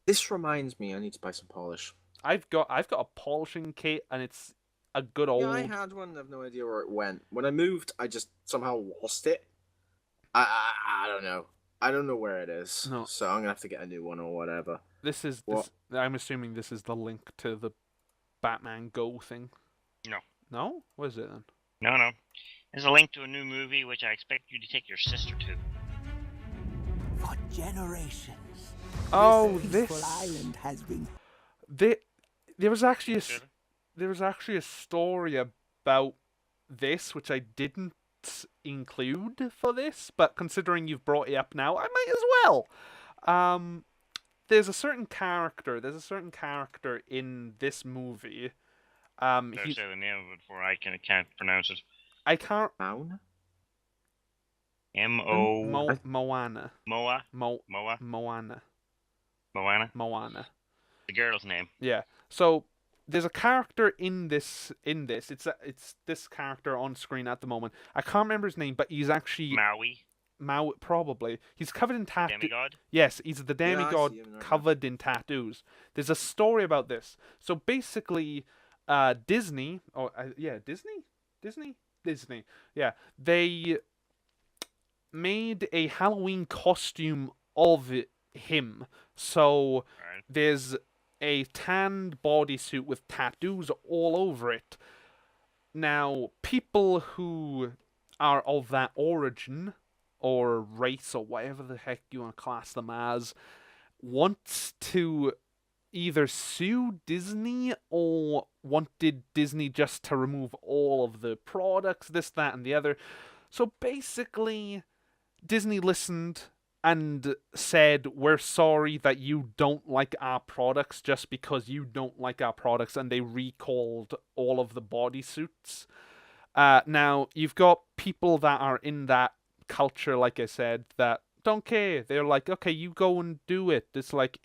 This reminds me, I need to buy some polish. I've got a polishing kit, and it's a good old. Yeah, I had one. I have no idea where it went. When I moved, I just somehow lost it. I don't know. I don't know where it is. No. So I'm gonna have to get a new one or whatever. This is. What? I'm assuming this is the link to the Batman Go thing. No. No? What is it then? No. There's a link to a new movie which I expect you to take your sister to. For generations, Oh, this this. peaceful island has been. There was actually Really? there was actually a story about this which I didn't include for this, but considering you've brought it up now, I might as well. There's a certain character. There's a certain character in this movie. Don't He's, say the name of it before I can't pronounce it. I can't. Town? Moana. Moana. Moana. Moana. Moana. The girl's name. Yeah. So there's a character in this. It's this character on screen at the moment. I can't remember his name, but he's actually Maui. probably. He's covered in tattoos. Demigod. Yes, he's the Yeah, I demigod see him right now. covered in tattoos. There's a story about this. So basically, Disney. Disney. Yeah, they made a Halloween costume of him. So Right. there's a tanned bodysuit with tattoos all over it. Now, people who are of that origin or race or whatever the heck you want to class them as wants to either sue Disney or wanted Disney just to remove all of the products, this, that, and the other. So basically, Disney listened and said, we're sorry that you don't like our products just because you don't like our products, and they recalled all of the bodysuits. Now, you've got people that are in that culture, like I said, that don't care. They're like, okay, you go and do it. It's like,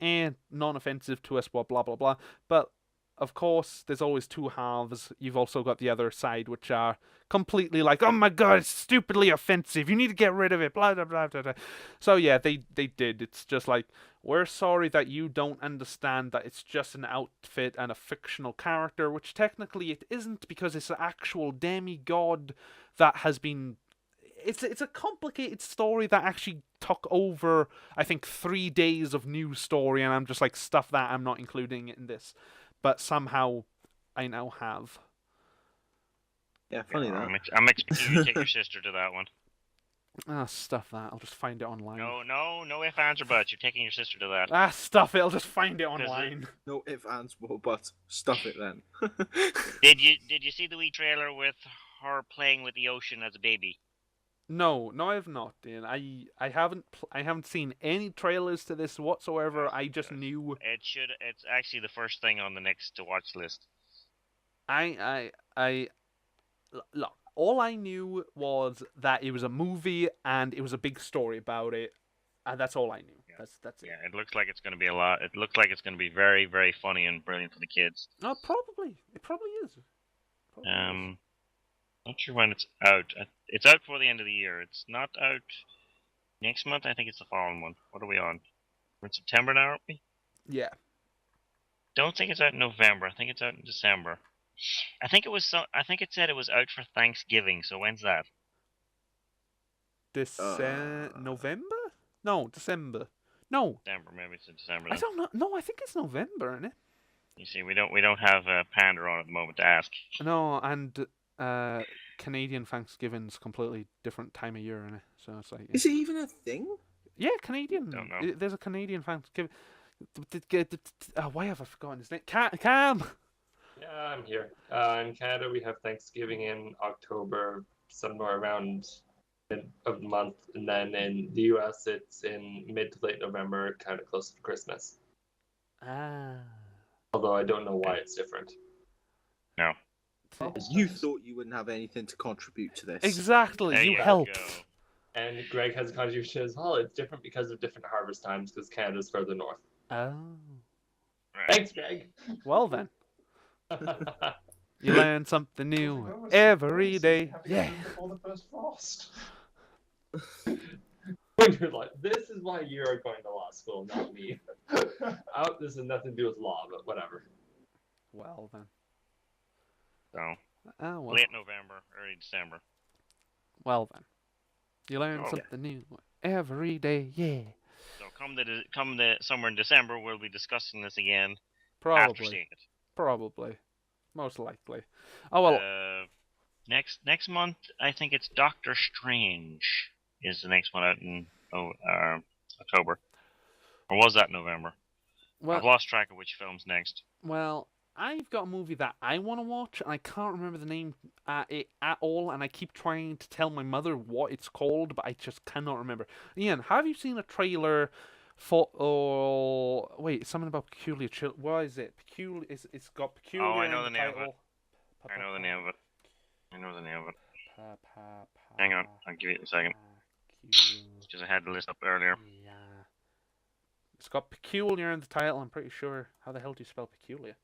non-offensive to us, blah, blah, blah, blah. But, of course, there's always two halves. You've also got the other side, which are completely like, oh my god, it's stupidly offensive. You need to get rid of it, blah, blah, blah, blah, blah. So, yeah, they did. It's just like, we're sorry that you don't understand that it's just an outfit and a fictional character, which technically it isn't, because it's an actual demigod that has been... It's a complicated story that actually took over, I think, 3 days of news story, and I'm just like, stuff that I'm not including in this. But somehow, I now have. Yeah, funny that. I'm expecting you to take your sister to that one. Stuff that. I'll just find it online. No ifs, ands, or buts. You're taking your sister to that. Stuff it. I'll just find it online. No if, ands, or buts. Stuff it then. Did you see the wee trailer with her playing with the ocean as a baby? No, I have not, Ian. I haven't seen any trailers to this whatsoever. I just knew. It's actually the first thing on the next to watch list. Look, all I knew was that it was a movie and it was a big story about it, and that's all I knew. Yeah. That's it. Yeah, it looks like it's going to be a lot. It looks like it's going to be very, very funny and brilliant for the kids. Oh, probably. It probably is. Not sure when it's out. It's out for the end of the year. It's not out next month. I think it's the following one. What are we on? We're in September now, aren't we? Yeah. Don't think it's out in November. I think it's out in December. I think it said it was out for Thanksgiving. So when's that? November? No, December. No. December, maybe it's in December. I Then. don't know. No, I think it's November, isn't it? You see, we don't have Panda on at the moment to ask. No, and Canadian Thanksgiving's completely different time of year, innit? So it's like Is it even a thing? yeah, Canadian. Don't know. There's a Canadian Thanksgiving. Why have I forgotten his name? Cam. Yeah, I'm here. In Canada, we have Thanksgiving in October, somewhere around mid of the month, and then in the US, it's in mid to late November, kind of close to Christmas. Ah. Although I don't know why it's different. No. You thought you wouldn't have anything to contribute to this. Exactly. There You you helped. go. And Greg has a contribution as well. It's different because of different harvest times, because Canada's further north. Oh. Right. Thanks, Greg. Well then, you learn something new every day. Yeah. Before the first frost. When you're like, this is why you're going to law school, not me. This has nothing to do with law, but whatever. Well then. So Oh well. late November, early December. Well then. You learn Oh, yeah. something new every day. Yeah. So come the somewhere in December, we'll be discussing this again after Probably. seeing it. Probably. Most likely. Oh well. Next month, I think it's Doctor Strange is the next one out in October, or was that November? I've Well. lost track of which film's next. Well. I've got a movie that I want to watch, and I can't remember the name it at all, and I keep trying to tell my mother what it's called, but I just cannot remember. Ian, have you seen a trailer for... Oh, wait, something about Peculiar Children. What is it? It's got Peculiar I know in the name of it. title. I know the name of it. Hang on, I'll give you a second. Because I had the list up earlier. Yeah. It's got Peculiar in the title, I'm pretty sure. How the hell do you spell Peculiar?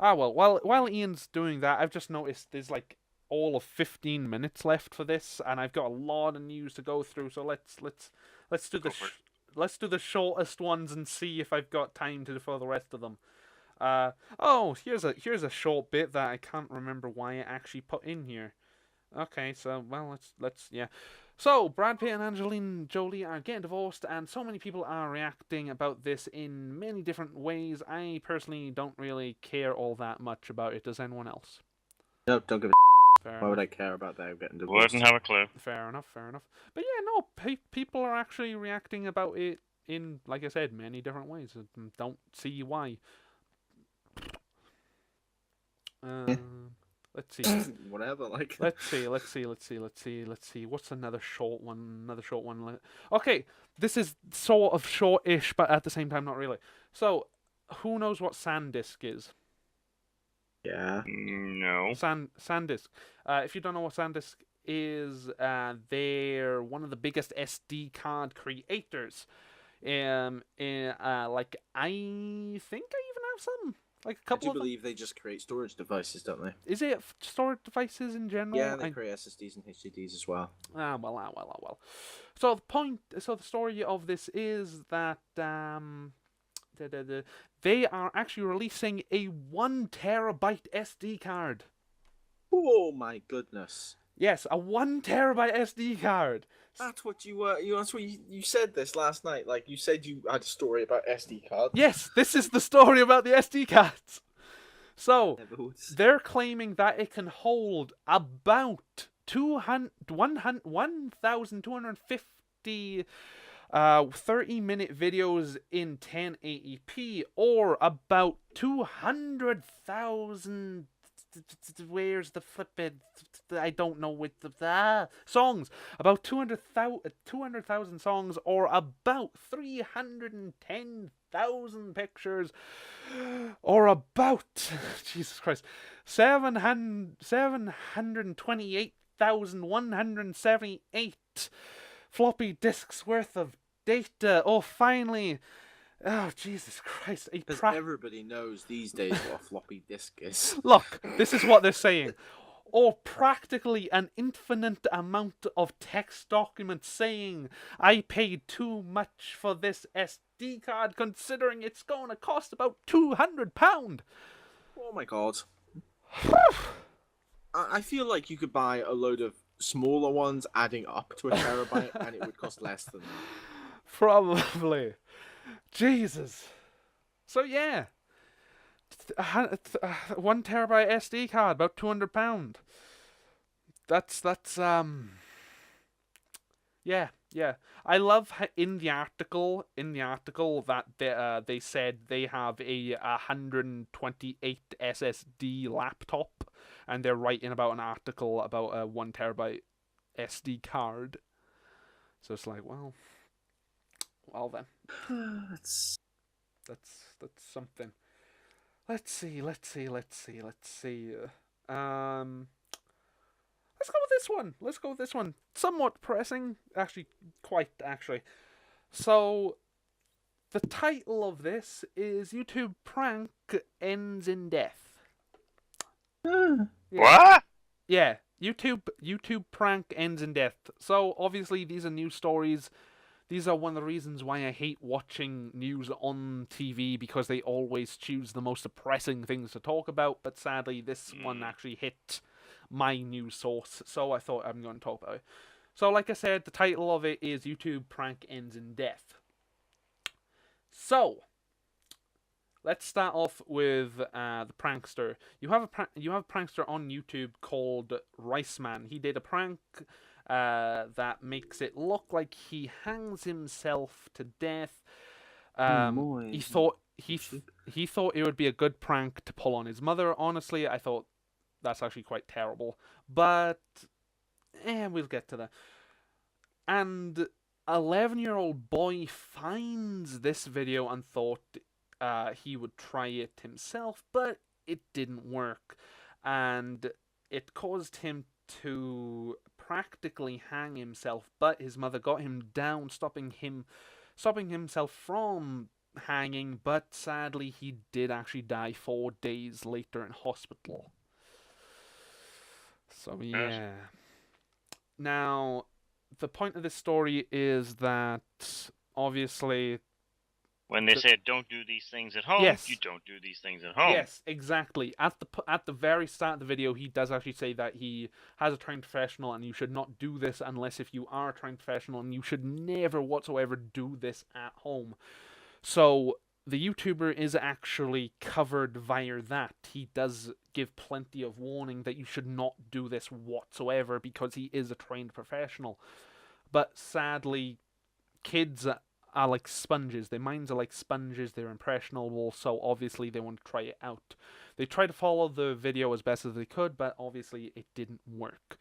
Ah, well, while Ian's doing that, I've just noticed there's like all of 15 minutes left for this, and I've got a lot of news to go through. So let's do Go for it. let's do the shortest ones and see if I've got time to for the rest of them. Here's a short bit that I can't remember why I actually put in here. Okay, so well, let's yeah. So Brad Pitt and Angelina Jolie are getting divorced, and so many people are reacting about this in many different ways. I personally don't really care all that much about it. Does anyone else? Nope, don't give Fair Why enough. would I care about that getting divorced? Wouldn't have a clue. Fair enough. But yeah, no, people are actually reacting about it in, like I said, many different ways. I don't see why. Let's see. Whatever, like. Let's see. What's another short one? Okay, this is sort of short-ish, but at the same time, not really. So, who knows what SanDisk is? Yeah. No. SanDisk. If you don't know what SanDisk is, they're one of the biggest SD card creators. Like I think I even have some. Like a I couple do of them. believe they just create storage devices, don't they? Is it storage devices in general? Yeah, they create SSDs and HDDs as well. Well. So the story of this is that they are actually releasing a 1 terabyte SD card. Oh my goodness! Yes, a 1 terabyte SD card. That's what you were. That's what you said this last night. Like you said, you had a story about SD cards. Yes, this is the story about the SD cards. So Never was. they're claiming that it can hold about 1,250 30-minute videos in 1080p, or about 200,000. Where's the flippin'? I don't know with the songs. About 200,000 songs, or about 310,000 pictures, or about Jesus Christ, 728,178 floppy disks worth of data. Oh, finally. Oh, Jesus Christ. Because everybody knows these days what a floppy disk is. Look, this is what they're saying. Or practically an infinite amount of text documents saying, I paid too much for this SD card considering it's going to cost about £200. Oh my god. I feel like you could buy a load of smaller ones adding up to a terabyte and it would cost less than that. Probably. Jesus. So yeah, 1 terabyte SD card, about £200. That's yeah, yeah. I love in the article that they said they have a 128 SSD laptop, and they're writing about an article about a 1 terabyte SD card. So it's like, well then, That's that's something. Let's see. Let's go with this one. Somewhat pressing, actually, quite actually. So, the title of this is YouTube prank ends in death. Yeah. What? Yeah, YouTube prank ends in death. So obviously these are news stories. These are one of the reasons why I hate watching news on TV, because they always choose the most depressing things to talk about. But sadly, this one actually hit my news source, so I thought I'm going to talk about it. So, like I said, the title of it is YouTube prank ends in death. So, let's start off with the prankster. You have a prankster on YouTube called Riceman. He did a prank that makes it look like he hangs himself to death. He thought it would be a good prank to pull on his mother. Honestly, I thought that's actually quite terrible. But we'll get to that. And 11-year-old boy finds this video and thought he would try it himself, but it didn't work, and it caused him to practically hang himself. But his mother got him down, stopping himself from hanging. But sadly, he did actually die 4 days later in hospital. So yeah. Now, the point of this story is that obviously, when they said don't do these things at home, yes, you don't do these things at home. Yes, exactly. At the very start of the video, he does actually say that he has a trained professional, and you should not do this unless if you are a trained professional, and you should never whatsoever do this at home. So the YouTuber is actually covered via that. He does give plenty of warning that you should not do this whatsoever, because he is a trained professional. But sadly, kids are like sponges. Their minds are like sponges. They're impressionable, so obviously they want to try it out. They tried to follow the video as best as they could, but obviously it didn't work.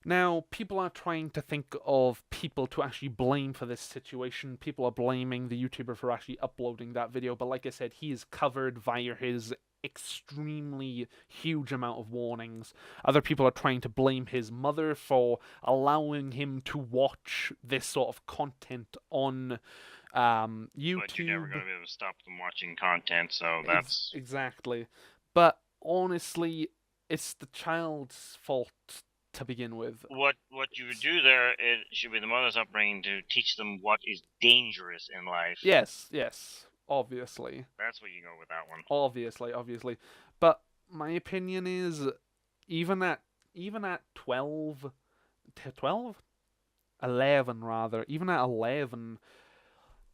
Now, people are trying to think of people to actually blame for this situation. People are blaming the YouTuber for actually uploading that video, but like I said, he is covered via his extremely huge amount of warnings. Other people are trying to blame his mother for allowing him to watch this sort of content on YouTube. But you're never going to be able to stop them watching content, so that's... Exactly. But honestly, it's the child's fault to begin with. What you would do there, it should be the mother's upbringing to teach them what is dangerous in life. Yes, obviously. That's where you go with that one. Obviously. But my opinion is, even at 11 rather, even at 11,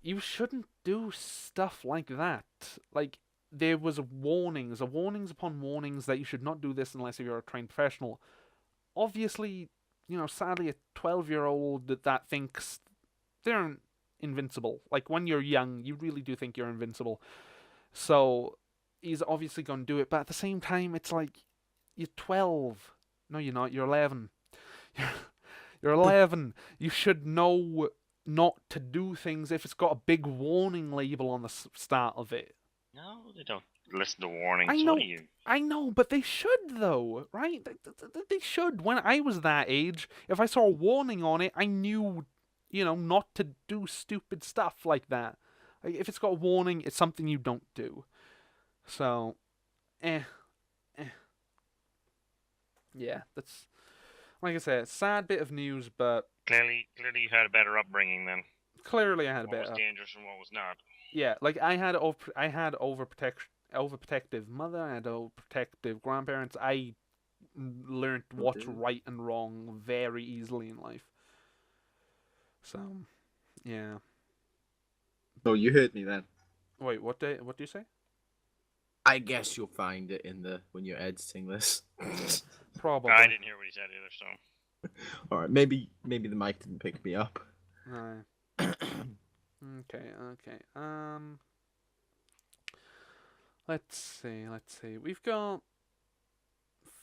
you shouldn't do stuff like that. Like, there was warnings upon warnings that you should not do this unless you're a trained professional. Obviously, sadly, a 12-year-old that thinks they're invincible. Like, when you're young, you really do think you're invincible. So, he's obviously going to do it. But at the same time, it's like, you're 12. No, you're not. You're 11. You're 11. You should know not to do things if it's got a big warning label on the start of it. No, they don't listen to warnings. I know, but they should, though, right? They should. When I was that age, if I saw a warning on it, I knew, not to do stupid stuff like that. Like, if it's got a warning, it's something you don't do. So, Yeah, that's, like I said, sad bit of news, but... Clearly you had a better upbringing then. Clearly I had a better... What was dangerous and what was not. Yeah, like, I had overprotective mother, I had overprotective grandparents. I learned what's right and wrong very easily in life. So, yeah. Oh, you heard me then. Wait, what day? What do you say? I guess you'll find it in the when you're editing this. Probably. I didn't hear what he said either, so. All right, maybe the mic didn't pick me up. Right. Okay. Let's see. We've got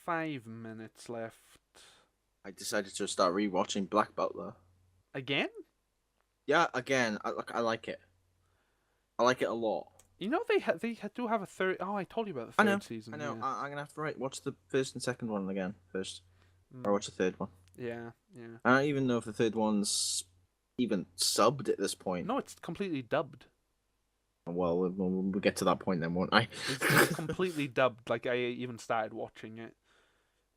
5 minutes left. I decided to start rewatching Black Butler. Again? Yeah, again, I like it. I like it a lot. You know they do have a third. Oh, I told you about the I third know. season. I know. Yeah. I'm gonna have to watch the first and second one again first, or Mm, watch the third one. yeah. I don't even know if the third one's even subbed at this point. No, it's completely dubbed. Well, we'll get to that point then, won't I? It's completely dubbed. Like I even started watching it.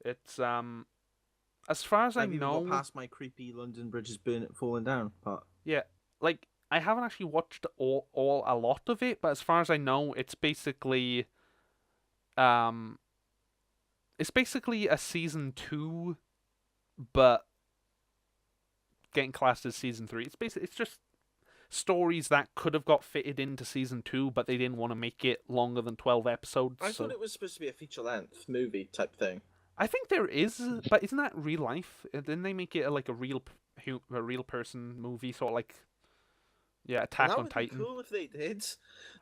It's as far as I I've even know, got past my creepy London bridges falling down part. yeah, like I haven't actually watched all a lot of it, but as far as I know, it's basically a season 2, but getting classed as season 3. It's just stories that could have got fitted into season 2, but they didn't want to make it longer than 12 episodes. I so thought it was supposed to be a feature-length movie type thing. I think there is, but isn't that real life? Didn't they make it like a real person movie, sort of like Attack That on would Titan? be cool if they did.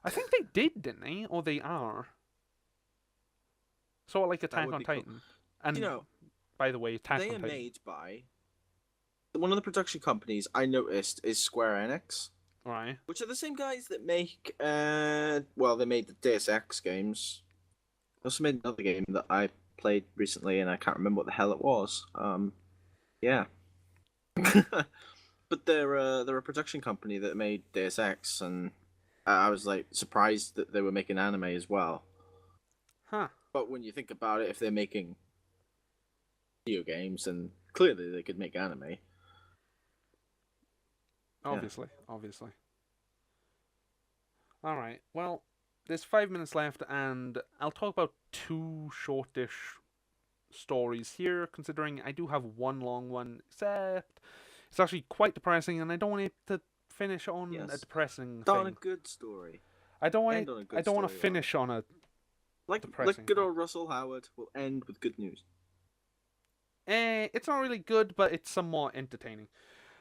I think they did, didn't they? Or they are. Sort of like Attack would on be cool. Titan. And You know, by the way, Attack they on are Titan. made by one of the production companies I noticed is Square Enix, Right. which are the same guys that make they made the Deus Ex games. They also made another game that I played recently and I can't remember what the hell it was. Yeah. But they're a production company that made Deus Ex, and I was like surprised that they were making anime as well. Huh. But when you think about it, if they're making video games, then clearly they could make anime. Obviously. Alright, well, there's 5 minutes left, and I'll talk about 2 shortish stories here, considering I do have one long one, except it's actually quite depressing, and I don't want it to finish on a Yes. depressing Start on a thing. good story. I don't want end on a good I don't want to story, finish on a Like Depressing. good old Russell Howard will end with good news. it's not really good, but it's somewhat entertaining.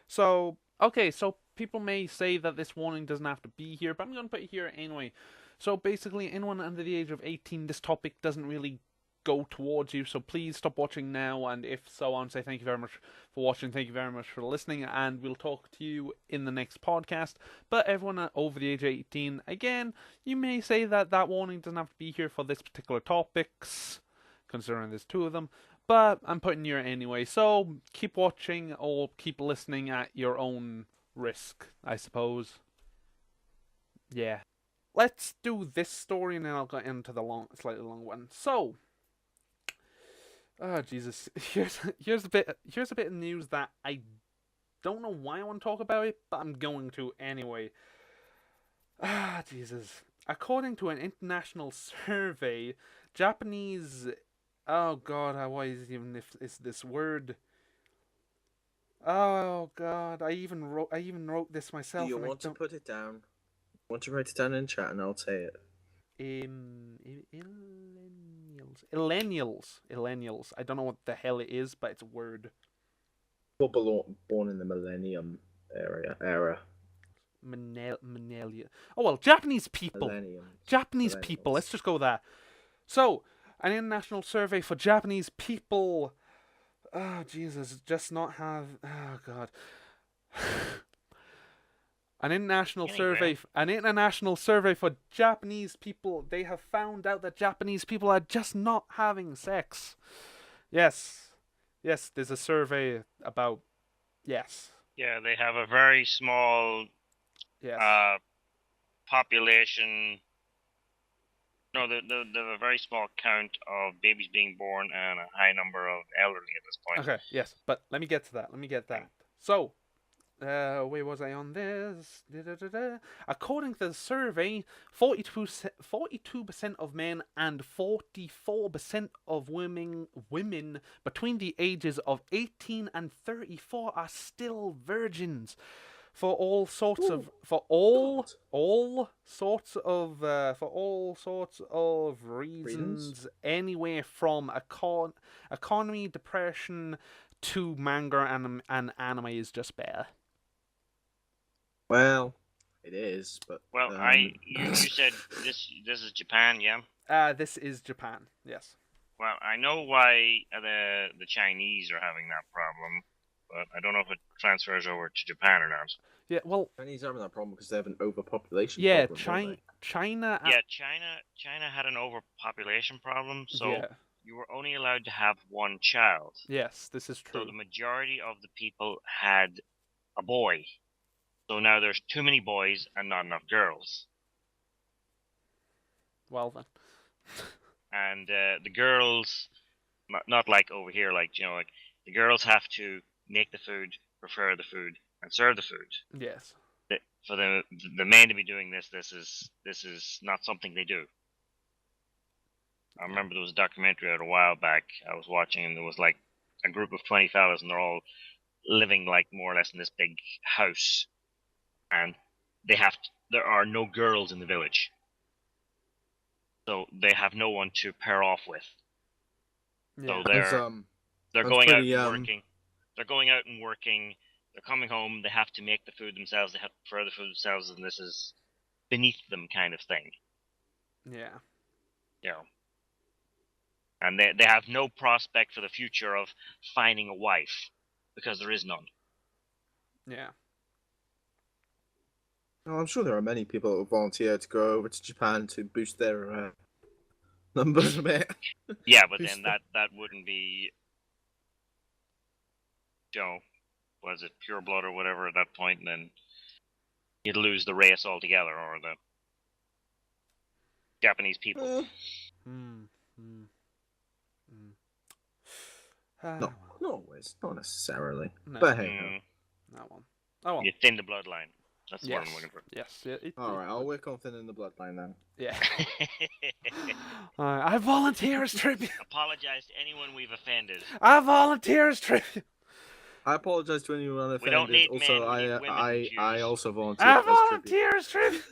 So, okay, so people may say that this warning doesn't have to be here, but I'm going to put it here anyway. So basically, anyone under the age of 18, this topic doesn't really go towards you, so please stop watching now, and if so, I want to say thank you very much for watching, thank you very much for listening, and we'll talk to you in the next podcast. But everyone over the age of 18, again, you may say that that warning doesn't have to be here for this particular topics, considering there's 2 of them, but I'm putting you anyway, so keep watching or keep listening at your own risk, I suppose. Yeah. Let's do this story and then I'll go into the slightly long one. So, oh Jesus, here's a bit of news that I don't know why I want to talk about it, but I'm going to anyway. Ah, Jesus. According to an international survey, Japanese, oh God, why is this word? Oh God, I even wrote this myself. Do you and I want to don't- put it down? I want to write it down in chat and I'll say it. Millennials. I don't know what the hell it is, but it's a word. People born in the millennium era. Millennia. Oh well, Japanese people. Millennium. Japanese people. Millennials. Let's just go there. So, an international survey for Japanese people. Oh Jesus, just not have. Oh God. An international survey for Japanese people. They have found out that Japanese people are just not having sex. Yes, there's a survey about. Yes. Yeah, they have a very small Yes. population. No, they have a very small count of babies being born and a high number of elderly at this point. Okay, yes, but let me get to that. So, where was I on this? According to the survey, 42% of men and 44% of women between the ages of 18 and 34 are still virgins. for all sorts of reasons, anywhere from economy, depression to manga and anime is just better. Well, it is, but Well, you said this is Japan, yeah? This is Japan, yes. Well, I know why the Chinese are having that problem, but I don't know if it transfers over to Japan or not. Yeah, well, Chinese are having that problem because they have an overpopulation yeah, problem. China. Yeah, China had an overpopulation problem, so Yeah. you were only allowed to have one child. Yes, this is true. So the majority of the people had a boy. So now there's too many boys and not enough girls. Well then. And the girls, not like over here, like like the girls have to make the food, prepare the food, and serve the food. Yes. For the men to be doing this is not something they do. I remember there was a documentary out a while back I was watching, and there was like a group of 20 fellas, and they're all living like more or less in this big house, and there are no girls in the village. So they have no one to pair off with. Yeah. So they're that's going out pretty, and working. They're going out and working. They're coming home. They have to make the food themselves. They have to prepare the food themselves, and this is beneath them kind of thing. Yeah. And they have no prospect for the future of finding a wife because there is none. Yeah. I'm sure there are many people who volunteer to go over to Japan to boost their numbers a bit. Yeah, but then that wouldn't be, was it pure blood or whatever at that point, and then you'd lose the race altogether, or the Japanese people. No, not always, not necessarily. No. But hey, That one. Oh well. You thin the bloodline. That's the word Yes. I'm looking for. Yes. Yeah, all right, I'll work on thinning the bloodline then. Yeah. I volunteer as tribute. Apologize to anyone we've offended. I volunteer as tribute. I apologize to anyone offended. We don't need also, men, we need women, I Jews. also volunteer I as tribute. volunteer as tribute.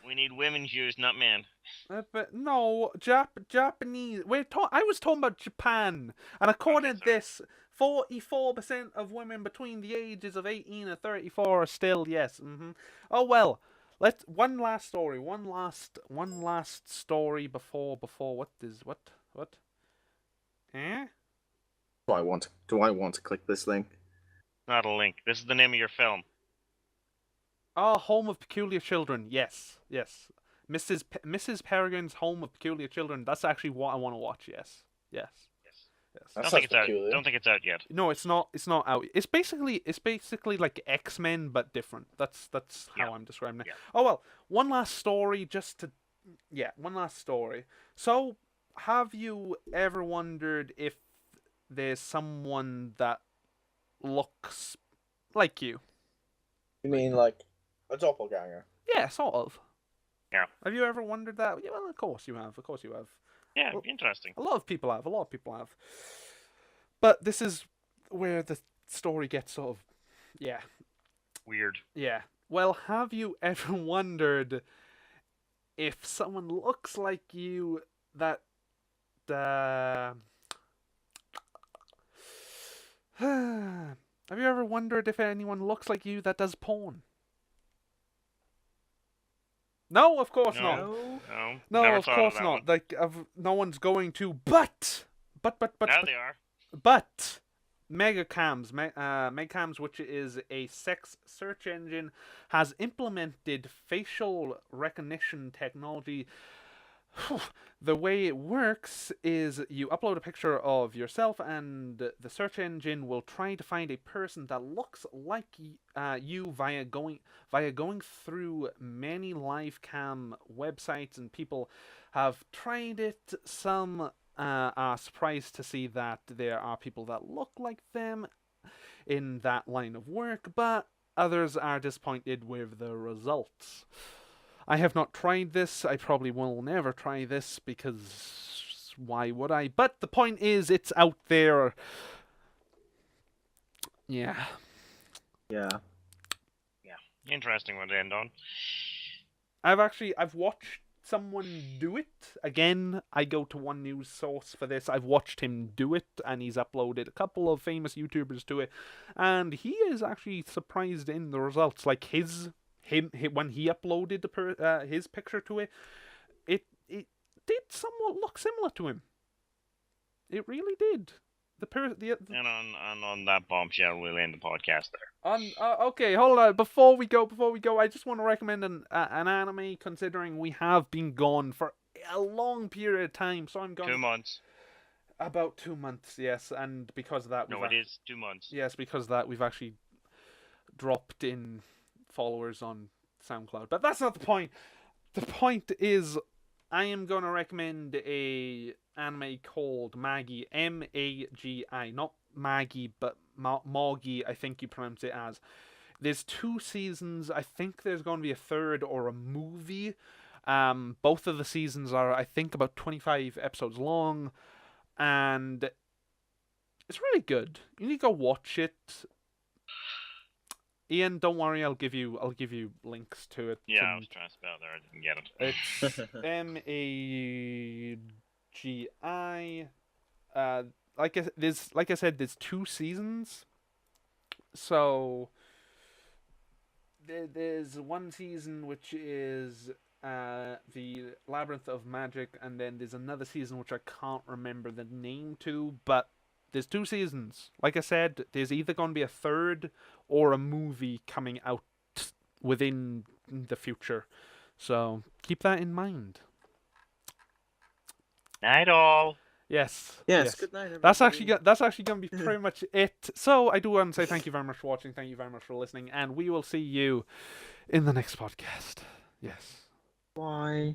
We need women Jews, not men. But no, Japanese. I was talking about Japan, and according to this, 44% of women between the ages of 18 and 34 are still yes. Oh well. One last story before what? Eh? Do I want to click this link? Not a link. This is the name of your film. Oh, Home of Peculiar Children. Yes. Mrs. Peregrine's Home of Peculiar Children. That's actually what I want to watch. Yes. Don't think it's out. Don't think it's out yet. No, it's not. It's not out. It's basically like X-Men but different. That's how I'm describing it. Yeah. Oh well, one last story. So, have you ever wondered if there's someone that looks like you? You mean like a doppelganger? Yeah, sort of. Yeah. Have you ever wondered that? Yeah, well, of course you have. Yeah, it'd be interesting. A lot of people have. But this is where the story gets sort of, Weird. Yeah. Well, have you ever wondered if someone looks like you that, have you ever wondered if anyone looks like you that does porn? No, of course not. No, No, never of thought course that not. one. Like, no one's going to. But Now they are. But Megacams, which is a sex search engine, has implemented facial recognition technology. The way it works is you upload a picture of yourself, and the search engine will try to find a person that looks like you via going through many live cam websites, and people have tried it. Some are surprised to see that there are people that look like them in that line of work, but others are disappointed with the results. I have not tried this. I probably will never try this because why would I? But the point is, it's out there. Yeah. Yeah. Interesting one to end on. I've watched someone do it. Again, I go to one news source for this. I've watched him do it, and he's uploaded a couple of famous YouTubers to it, and he is actually surprised in the results. Like when he uploaded his picture to it, it did somewhat look similar to him. It really did. And on that bombshell, we'll end the podcast there. Okay, hold on. Before we go, I just want to recommend an anime. Considering we have been gone for a long period of time, so I'm going 2 months. about 2 months. Yes, and because of that, No, it is 2 months. Yes, because of that, we've actually dropped in followers on SoundCloud. But that's not the point. The point is, I am going to recommend a anime called Magi, Magi, not Maggie, but Moggy, I think you pronounce it as. There's 2 seasons. I think there's going to be a third or a movie. Both of the seasons are, I think, about 25 episodes long, and it's really good. You need to go watch it. Ian, don't worry, I'll give you links to it. Yeah, I was trying to spell there, I didn't get it. It's Magi. Like I said, there's 2 seasons. So there's one season which is the Labyrinth of Magic, and then there's another season which I can't remember the name to, but there's 2 seasons. Like I said, there's either going to be a third or a movie coming out within the future. So keep that in mind. Night all. Yes. Yes. Good night, everybody. That's actually going to be pretty much it. So I do want to say thank you very much for watching. Thank you very much for listening, and we will see you in the next podcast. Yes. Bye.